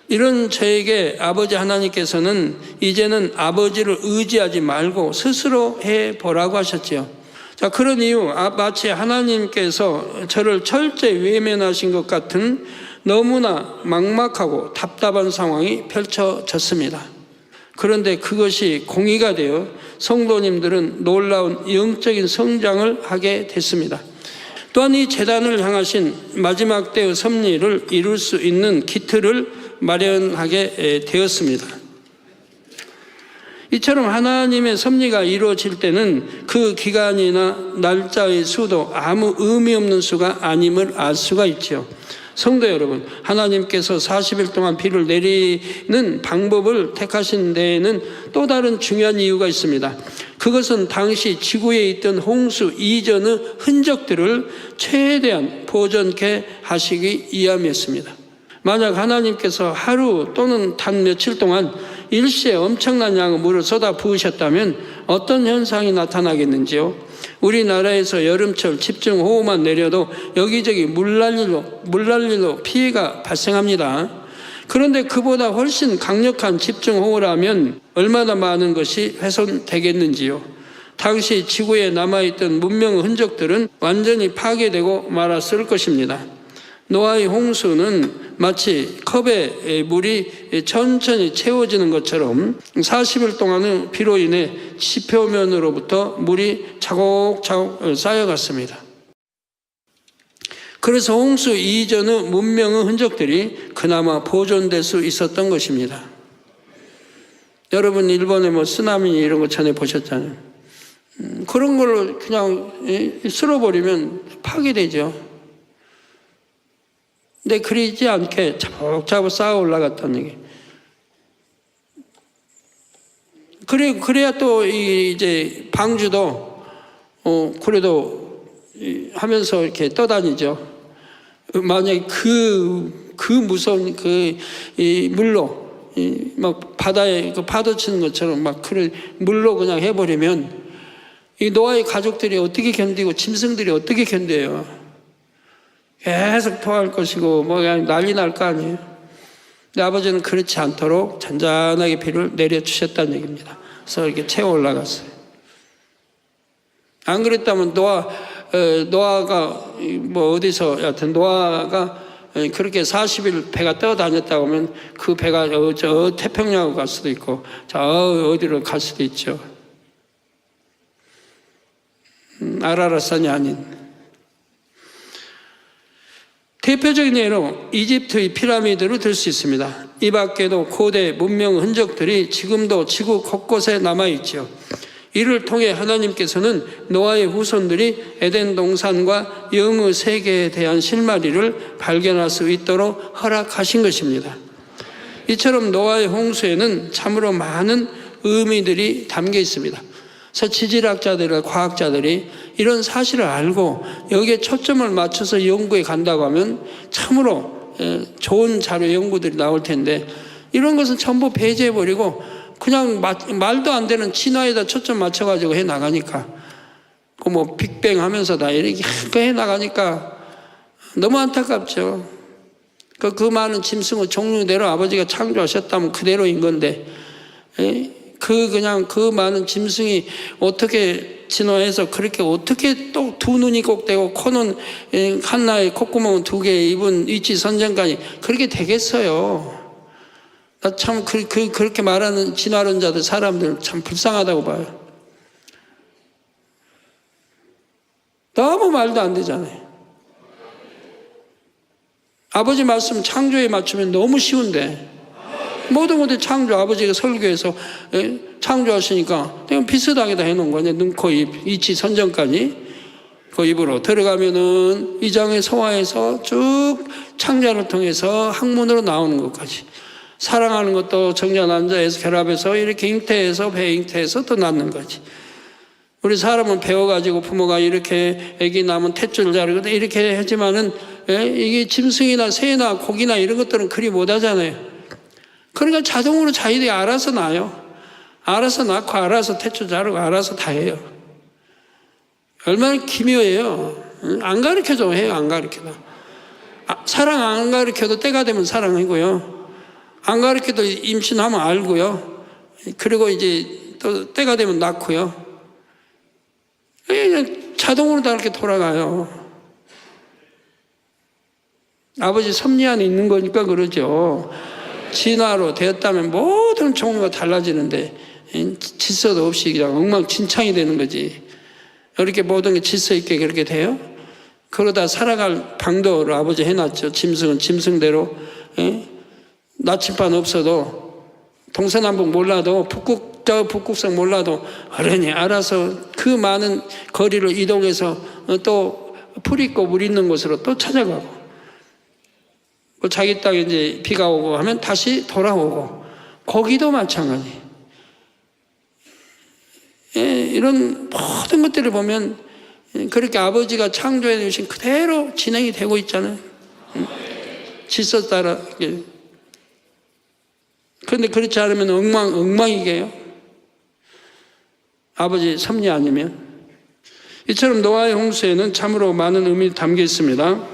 이런 저에게 아버지 하나님께서는 이제는 아버지를 의지하지 말고 스스로 해보라고 하셨지요. 자, 그런 이유, 마치 하나님께서 저를 철저히 외면하신 것 같은 너무나 막막하고 답답한 상황이 펼쳐졌습니다. 그런데 그것이 공의가 되어 성도님들은 놀라운 영적인 성장을 하게 됐습니다. 또한 이 재단을 향하신 마지막 때의 섭리를 이룰 수 있는 기틀을 마련하게 되었습니다. 이처럼 하나님의 섭리가 이루어질 때는 그 기간이나 날짜의 수도 아무 의미 없는 수가 아님을 알 수가 있지요. 성도 여러분, 하나님께서 40일 동안 비를 내리는 방법을 택하신 데에는 또 다른 중요한 이유가 있습니다. 그것은 당시 지구에 있던 홍수 이전의 흔적들을 최대한 보존케 하시기 위함이었습니다. 만약 하나님께서 하루 또는 단 며칠 동안 일시에 엄청난 양의 물을 쏟아 부으셨다면 어떤 현상이 나타나겠는지요? 우리나라에서 여름철 집중호우만 내려도 여기저기 물난리로 피해가 발생합니다. 그런데 그보다 훨씬 강력한 집중호우라면 얼마나 많은 것이 훼손되겠는지요? 당시 지구에 남아있던 문명의 흔적들은 완전히 파괴되고 말았을 것입니다. 노아의 홍수는 마치 컵에 물이 천천히 채워지는 것처럼 40일 동안은 비로 인해 지표면으로부터 물이 차곡차곡 쌓여갔습니다. 그래서 홍수 이전의 문명의 흔적들이 그나마 보존될 수 있었던 것입니다. 여러분 일본에 뭐 쓰나미 이런 거 전에 보셨잖아요. 그런 걸 그냥 쓸어버리면 파괴되죠. 근데 그러지 않게 차곡차곡 쌓아 올라갔다는 얘기. 그래야 또 이제 방주도 그래도 하면서 이렇게 떠다니죠. 만약에 그 무서운 이 물로 막 바다에 파도 치는 것처럼 막 그를 물로 그냥 해버리면 이 노아의 가족들이 어떻게 견디고 짐승들이 어떻게 견뎌요? 계속 토할 것이고 뭐 그냥 난리 날 거 아니에요. 근데 아버지는 그렇지 않도록 잔잔하게 비를 내려주셨다는 얘기입니다. 그래서 이렇게 채워 올라갔어요. 안 그랬다면 노아가 뭐 어디서 여하튼 노아가 그렇게 40일 배가 떠다녔다고 하면 그 배가 저 태평양으로 갈 수도 있고 저 어디로 갈 수도 있죠. 아라라산이 아닌. 대표적인 예로 이집트의 피라미드를 들 수 있습니다. 이 밖에도 고대 문명 흔적들이 지금도 지구 곳곳에 남아있죠. 이를 통해 하나님께서는 노아의 후손들이 에덴 동산과 영의 세계에 대한 실마리를 발견할 수 있도록 허락하신 것입니다. 이처럼 노아의 홍수에는 참으로 많은 의미들이 담겨 있습니다. 그래서 지질학자들과 과학자들이 이런 사실을 알고 여기에 초점을 맞춰서 연구에 간다고 하면 참으로 좋은 자료 연구들이 나올 텐데 이런 것은 전부 배제해버리고 그냥 말도 안 되는 진화에다 초점 맞춰가지고 해 나가니까 그 뭐 빅뱅 하면서 다 이렇게 해 나가니까 너무 안타깝죠. 그 많은 짐승의 종류대로 아버지가 창조하셨다면 그대로인 건데 그냥 그 많은 짐승이 어떻게 진화해서 그렇게 어떻게 또 두 눈이 꼭 되고 코는 하나에 콧구멍은 2개 입은 위치 선정까지 그렇게 되겠어요. 나 참 그렇게 말하는 진화론자들 사람들 참 불쌍하다고 봐요. 너무 말도 안 되잖아요. 아버지 말씀 창조에 맞추면 너무 쉬운데 모든 것들 창조 아버지가 설교해서 창조하시니까 그냥 비슷하게 다 해놓은 거냐. 눈, 코, 입, 이치 선정까지 그 입으로 들어가면은 이장의 소화에서 쭉 창자를 통해서 학문으로 나오는 것까지 사랑하는 것도 정자 난자에서 결합해서 이렇게 잉태해서 배 잉태해서 또 낳는 거지. 우리 사람은 배워가지고 부모가 이렇게 아기 낳으면 탯줄 자르고 이렇게 하지만은 이게 짐승이나 새나 고기나 이런 것들은 그리 못하잖아요. 그러니까 자동으로 자기들이 알아서 낳아요. 알아서 낳고 알아서 탯줄 자르고 알아서 다 해요. 얼마나 기묘해요. 안 가르쳐도 해요. 안 가르쳐도. 사랑 안 가르쳐도 때가 되면 사랑이고요. 안 가르쳐도 임신하면 알고요. 그리고 이제 또 때가 되면 낳고요. 그냥 자동으로 다 이렇게 돌아가요. 아버지 섭리 안에 있는 거니까 그러죠. 진화로 되었다면 모든 종류가 달라지는데 질서도 없이 그냥 엉망진창이 되는 거지. 이렇게 모든 게 질서 있게 그렇게 돼요? 그러다 살아갈 방도를 아버지 해놨죠. 짐승은 짐승대로. 나침반 없어도 동서남북 몰라도 북극성 몰라도 어른이 알아서 그 많은 거리를 이동해서 또 풀 있고 물 있는 곳으로 또 찾아가고 자기 땅에 이제 비가 오고 하면 다시 돌아오고 거기도 마찬가지. 이런 모든 것들을 보면 그렇게 아버지가 창조해 주신 그대로 진행이 되고 있잖아요. 질서 따라. 그런데 그렇지 않으면 엉망이게요. 아버지 섭리 아니면. 이처럼 노아의 홍수에는 참으로 많은 의미가 담겨 있습니다.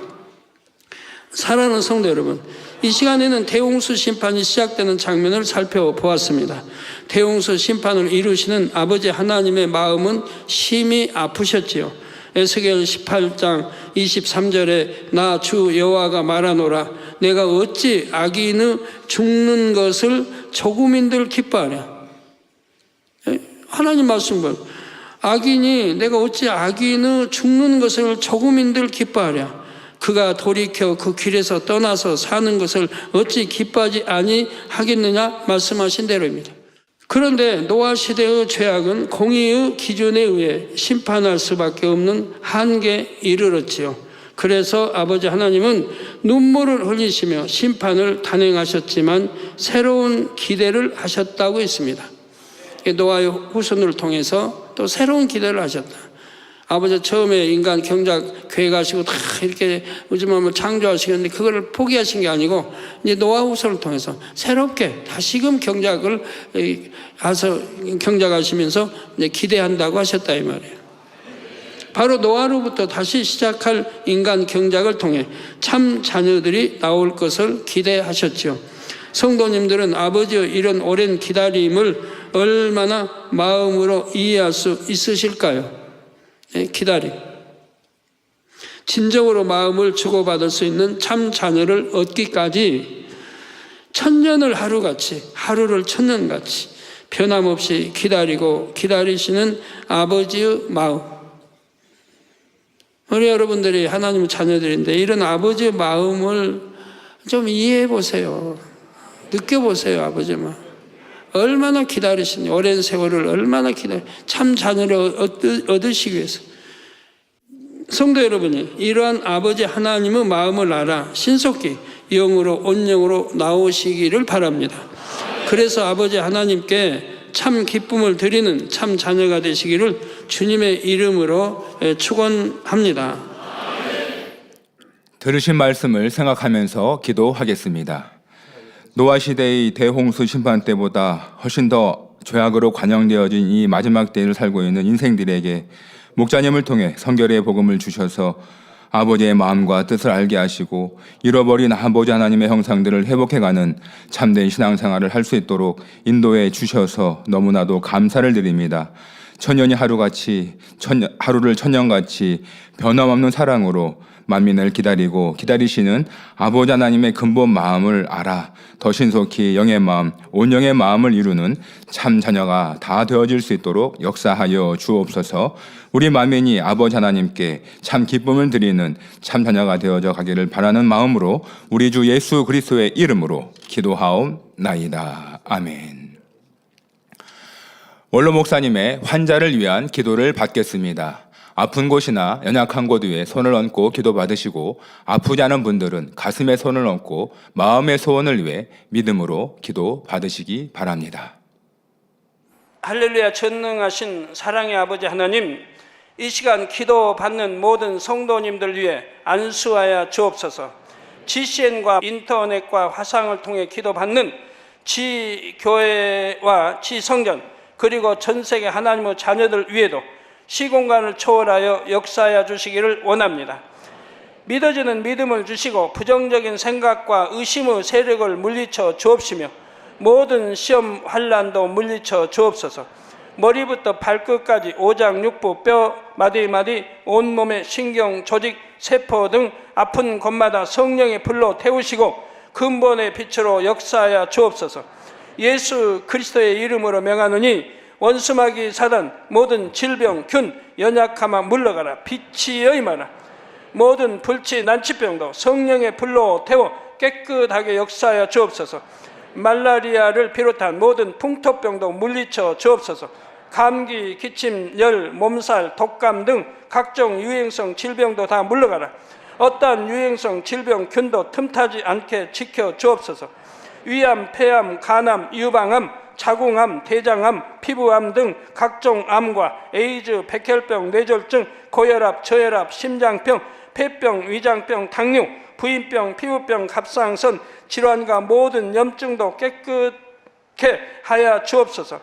사랑하는 성도 여러분, 이 시간에는 대홍수 심판이 시작되는 장면을 살펴보았습니다. 대홍수 심판을 이루시는 아버지 하나님의 마음은 심히 아프셨지요. 에스겔 18장 23절에 나 주 여호와가 말하노라 내가 어찌 악인의 죽는 것을 조금인들 기뻐하랴. 하나님 말씀 봐. 악인이 내가 어찌 악인의 죽는 것을 조금인들 기뻐하랴. 그가 돌이켜 그 길에서 떠나서 사는 것을 어찌 기뻐하지 아니하겠느냐 말씀하신 대로입니다. 그런데 노아 시대의 죄악은 공의의 기준에 의해 심판할 수밖에 없는 한계에 이르렀지요. 그래서 아버지 하나님은 눈물을 흘리시며 심판을 단행하셨지만 새로운 기대를 하셨다고 했습니다. 노아의 후손을 통해서 또 새로운 기대를 하셨다. 아버지 처음에 인간 경작 계획하시고 다 이렇게 우주만을 창조하시는데 그걸 포기하신 게 아니고 이제 노아 후손을 통해서 새롭게 다시금 경작을 경작하시면서 이제 기대한다고 하셨다 이 말이에요. 바로 노아로부터 다시 시작할 인간 경작을 통해 참 자녀들이 나올 것을 기대하셨죠. 성도님들은 아버지의 이런 오랜 기다림을 얼마나 마음으로 이해할 수 있으실까요? 기다림. 진정으로 마음을 주고받을 수 있는 참 자녀를 얻기까지 천년을 하루같이, 하루를 천년같이 변함없이 기다리고 기다리시는 아버지의 마음. 우리 여러분들이 하나님의 자녀들인데 이런 아버지의 마음을 좀 이해해 보세요. 느껴보세요, 아버지의 마음. 얼마나 기다리시니 오랜 세월을 얼마나 참 자녀를 얻으시기 위해서. 성도 여러분이 이러한 아버지 하나님의 마음을 알아 신속히 영으로 온영으로 나오시기를 바랍니다. 그래서 아버지 하나님께 참 기쁨을 드리는 참 자녀가 되시기를 주님의 이름으로 축원합니다. 들으신 말씀을 생각하면서 기도하겠습니다. 노아 시대의 대홍수 심판 때보다 훨씬 더 죄악으로 관영되어진 이 마지막 때를 살고 있는 인생들에게 목자님을 통해 성결의 복음을 주셔서 아버지의 마음과 뜻을 알게 하시고 잃어버린 아버지 하나님의 형상들을 회복해가는 참된 신앙생활을 할 수 있도록 인도해 주셔서 너무나도 감사를 드립니다. 천년이 하루같이 하루를 천년같이 변함없는 사랑으로 만민을 기다리고 기다리시는 아버지 하나님의 근본 마음을 알아 더 신속히 영의 마음, 온영의 마음을 이루는 참 자녀가 다 되어질 수 있도록 역사하여 주옵소서. 우리 만민이 아버지 하나님께 참 기쁨을 드리는 참 자녀가 되어져 가기를 바라는 마음으로 우리 주 예수 그리스도의 이름으로 기도하옵나이다. 아멘. 원로 목사님의 환자를 위한 기도를 받겠습니다. 아픈 곳이나 연약한 곳 위에 손을 얹고 기도받으시고 아프지 않은 분들은 가슴에 손을 얹고 마음의 소원을 위해 믿음으로 기도받으시기 바랍니다. 할렐루야. 전능하신 사랑의 아버지 하나님, 이 시간 기도받는 모든 성도님들 위해 안수하여 주옵소서. GCN과 인터넷과 화상을 통해 기도받는 지교회와 지성전 그리고 전세계 하나님의 자녀들 위에도 시공간을 초월하여 역사하여 주시기를 원합니다. 믿어지는 믿음을 주시고 부정적인 생각과 의심의 세력을 물리쳐 주옵시며 모든 시험 환난도 물리쳐 주옵소서. 머리부터 발끝까지 오장육부 뼈 마디마디 온몸의 신경 조직 세포 등 아픈 곳마다 성령의 불로 태우시고 근본의 빛으로 역사하여 주옵소서. 예수 그리스도의 이름으로 명하노니 원수마귀 사단 모든 질병 균 연약함아 물러가라. 빛이 여임하라. 모든 불치 난치병도 성령의 불로 태워 깨끗하게 역사하여 주옵소서. 말라리아를 비롯한 모든 풍토병도 물리쳐 주옵소서. 감기, 기침, 열, 몸살, 독감 등 각종 유행성 질병도 다 물러가라. 어떠한 유행성 질병 균도 틈타지 않게 지켜 주옵소서. 위암, 폐암, 간암, 유방암, 자궁암, 대장암, 피부암 등 각종 암과 에이즈, 백혈병, 뇌졸중, 고혈압, 저혈압, 심장병, 폐병, 위장병, 당뇨, 부인병, 피부병, 갑상선 질환과 모든 염증도 깨끗게 하여 주옵소서.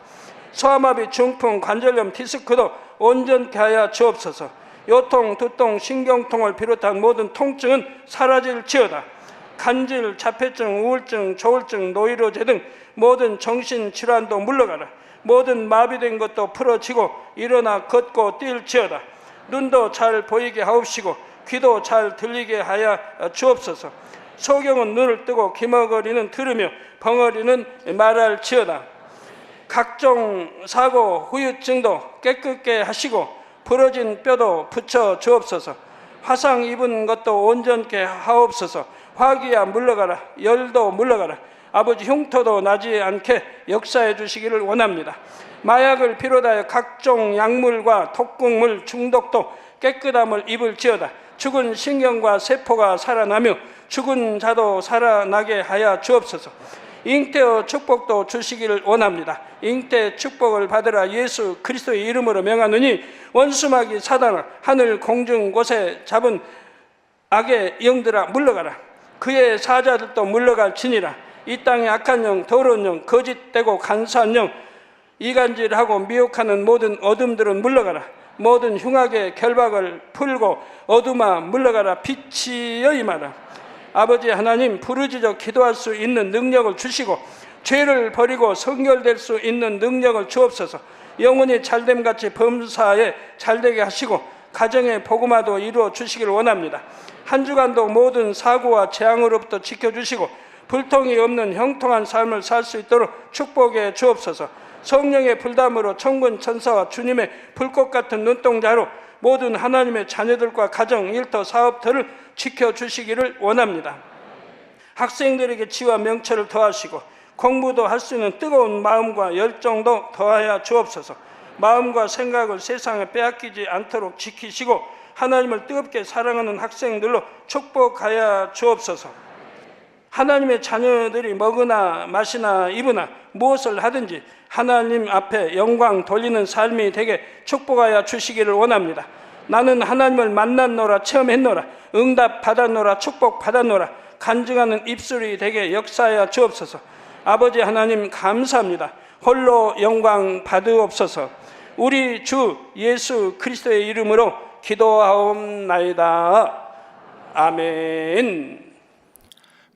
소아마비, 중풍, 관절염, 디스크도 온전케 하여 주옵소서. 요통, 두통, 신경통을 비롯한 모든 통증은 사라질지어다. 간질, 자폐증, 우울증, 조울증, 노이로제 등 모든 정신질환도 물러가라. 모든 마비된 것도 풀어지고 일어나 걷고 뛸지어다. 눈도 잘 보이게 하옵시고 귀도 잘 들리게 하여 주옵소서. 소경은 눈을 뜨고 기머거리는 들으며 벙어리는 말할지어다. 각종 사고 후유증도 깨끗게 하시고 부러진 뼈도 붙여 주옵소서. 화상 입은 것도 온전케 하옵소서. 화기야 물러가라. 열도 물러가라. 아버지 흉터도 나지 않게 역사해 주시기를 원합니다. 마약을 비롯하여 각종 약물과 독극물 중독도 깨끗함을 입을지어다. 죽은 신경과 세포가 살아나며 죽은 자도 살아나게 하여 주옵소서. 잉태의 축복도 주시기를 원합니다. 잉태 축복을 받으라. 예수 그리스도의 이름으로 명하노니 원수마귀 사단아 하늘 공중 곳에 잡은 악의 영들아 물러가라. 그의 사자들도 물러갈지니라. 이 땅의 악한 영, 더러운 영, 거짓되고 간사한 영, 이간질하고 미혹하는 모든 어둠들은 물러가라. 모든 흉악의 결박을 풀고 어둠아 물러가라. 빛이여 임하라. 아버지 하나님, 부르짖어 기도할 수 있는 능력을 주시고 죄를 버리고 성결될 수 있는 능력을 주옵소서. 영혼이 잘됨같이 범사에 잘되게 하시고 가정의 복음화도 이루어 주시길 원합니다. 한 주간도 모든 사고와 재앙으로부터 지켜주시고 불통이 없는 형통한 삶을 살 수 있도록 축복해 주옵소서. 성령의 불담으로 천군 천사와 주님의 불꽃 같은 눈동자로 모든 하나님의 자녀들과 가정, 일터, 사업들을 지켜주시기를 원합니다. 학생들에게 지와 명철을 더하시고 공부도 할 수 있는 뜨거운 마음과 열정도 더하여 주옵소서. 마음과 생각을 세상에 빼앗기지 않도록 지키시고 하나님을 뜨겁게 사랑하는 학생들로 축복하여 주옵소서. 하나님의 자녀들이 먹으나 마시나 입으나 무엇을 하든지 하나님 앞에 영광 돌리는 삶이 되게 축복하여 주시기를 원합니다. 나는 하나님을 만났노라, 체험했노라, 응답 받았노라, 축복 받았노라, 간증하는 입술이 되게 역사하여 주옵소서. 아버지 하나님 감사합니다. 홀로 영광 받으옵소서. 우리 주 예수 그리스도의 이름으로 기도하옵나이다. 아멘.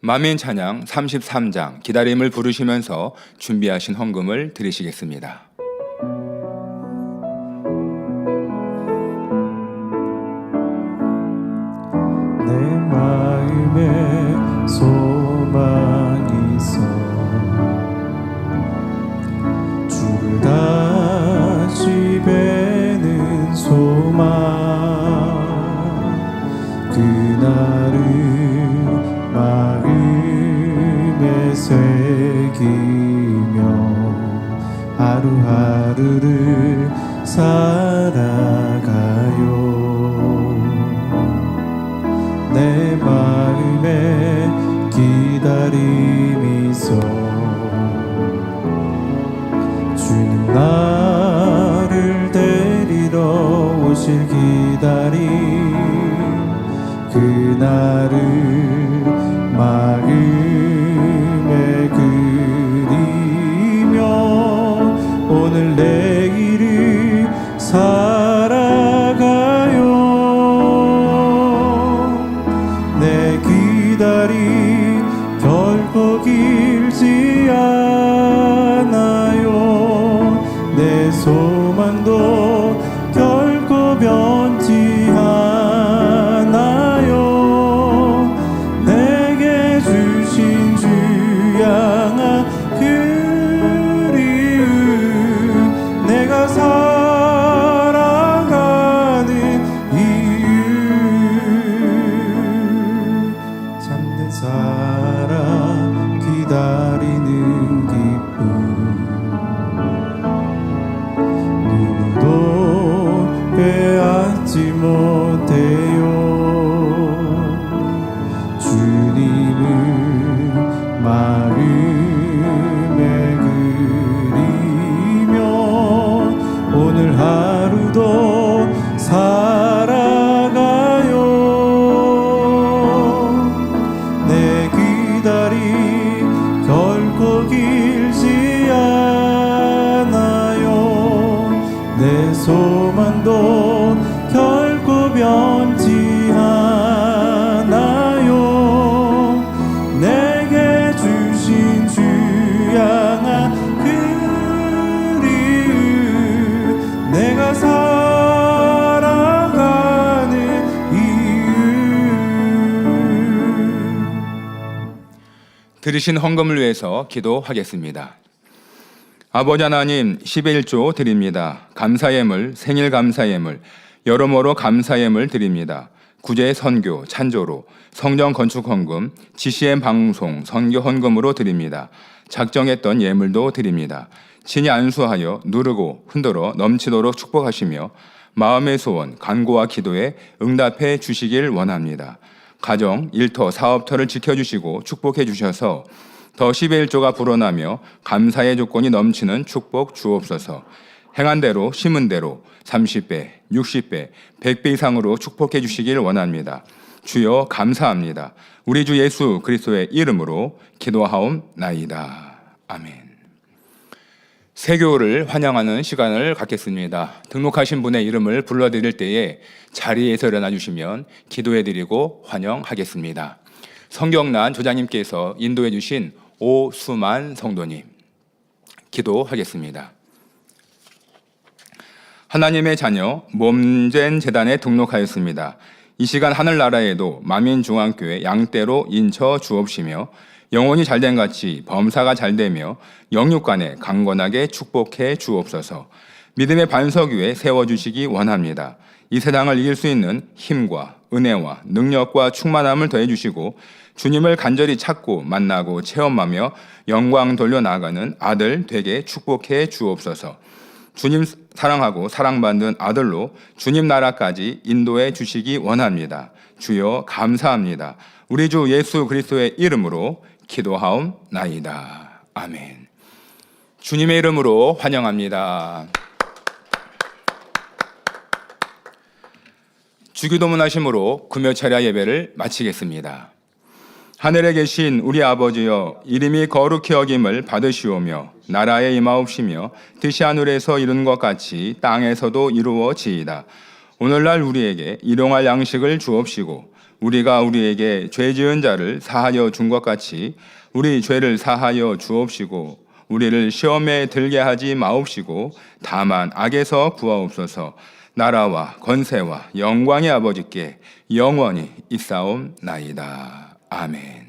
마민 찬양 33장 기다림을 부르시면서 준비하신 헌금을 드리시겠습니다. 내 마음에 소망이 있어 주를 다시 뵈는 소망 그날을 마음에 새기며 하루하루를 살아가요. 내 마음에 기다림이 있어 주님 나를 데리러 오실 기다림 그날을 마음에 그리며 오늘 내일을 살아가요. 내 기다림 결코 길지 않아요. 내 소망도 결코 변치 않아요. 내게 주신 들으신 헌금을 위해서 기도하겠습니다. 아버지 하나님, 11조 드립니다. 감사예물, 생일 감사예물, 여러모로 감사예물 드립니다. 구제 선교, 찬조로, 성전 건축 헌금, GCN 방송, 선교 헌금으로 드립니다. 작정했던 예물도 드립니다. 친히 안수하여 누르고 흔들어 넘치도록 축복하시며 마음의 소원, 간구와 기도에 응답해 주시길 원합니다. 가정, 일터, 사업터를 지켜주시고 축복해 주셔서 더 11조가 불어나며 감사의 조건이 넘치는 축복 주옵소서. 행한 대로 심은 대로 30배, 60배, 100배 이상으로 축복해 주시길 원합니다. 주여 감사합니다. 우리 주 예수 그리스도의 이름으로 기도하옵나이다. 아멘. 세교를 환영하는 시간을 갖겠습니다. 등록하신 분의 이름을 불러드릴 때에 자리에서 일어나 주시면 기도해드리고 환영하겠습니다. 성경란 조장님께서 인도해 주신 오수만 성도님, 기도하겠습니다. 하나님의 자녀 몸된 재단에 등록하였습니다. 이 시간 하늘나라에도 만민중앙교회 양떼로 인쳐 주옵시며 영혼이 잘된 같이 범사가 잘되며 영육간에 강건하게 축복해 주옵소서. 믿음의 반석 위에 세워주시기 원합니다. 이 세상을 이길 수 있는 힘과 은혜와 능력과 충만함을 더해주시고 주님을 간절히 찾고 만나고 체험하며 영광 돌려나가는 아들 되게 축복해 주옵소서. 주님 사랑하고 사랑받는 아들로 주님 나라까지 인도해 주시기 원합니다. 주여 감사합니다. 우리 주 예수 그리스도의 이름으로 기도하옵나이다. 아멘. 주님의 이름으로 환영합니다. 주기도문 하심으로 금요철야 예배를 마치겠습니다. 하늘에 계신 우리 아버지여, 이름이 거룩히 여김을 받으시오며 나라에 임하옵시며 뜻이 하늘에서 이룬 것 같이 땅에서도 이루어지이다. 오늘날 우리에게 일용할 양식을 주옵시고 우리가 우리에게 죄 지은 자를 사하여 준 것 같이 우리 죄를 사하여 주옵시고 우리를 시험에 들게 하지 마옵시고 다만 악에서 구하옵소서. 나라와 권세와 영광의 아버지께 영원히 있사옵나이다. 아멘.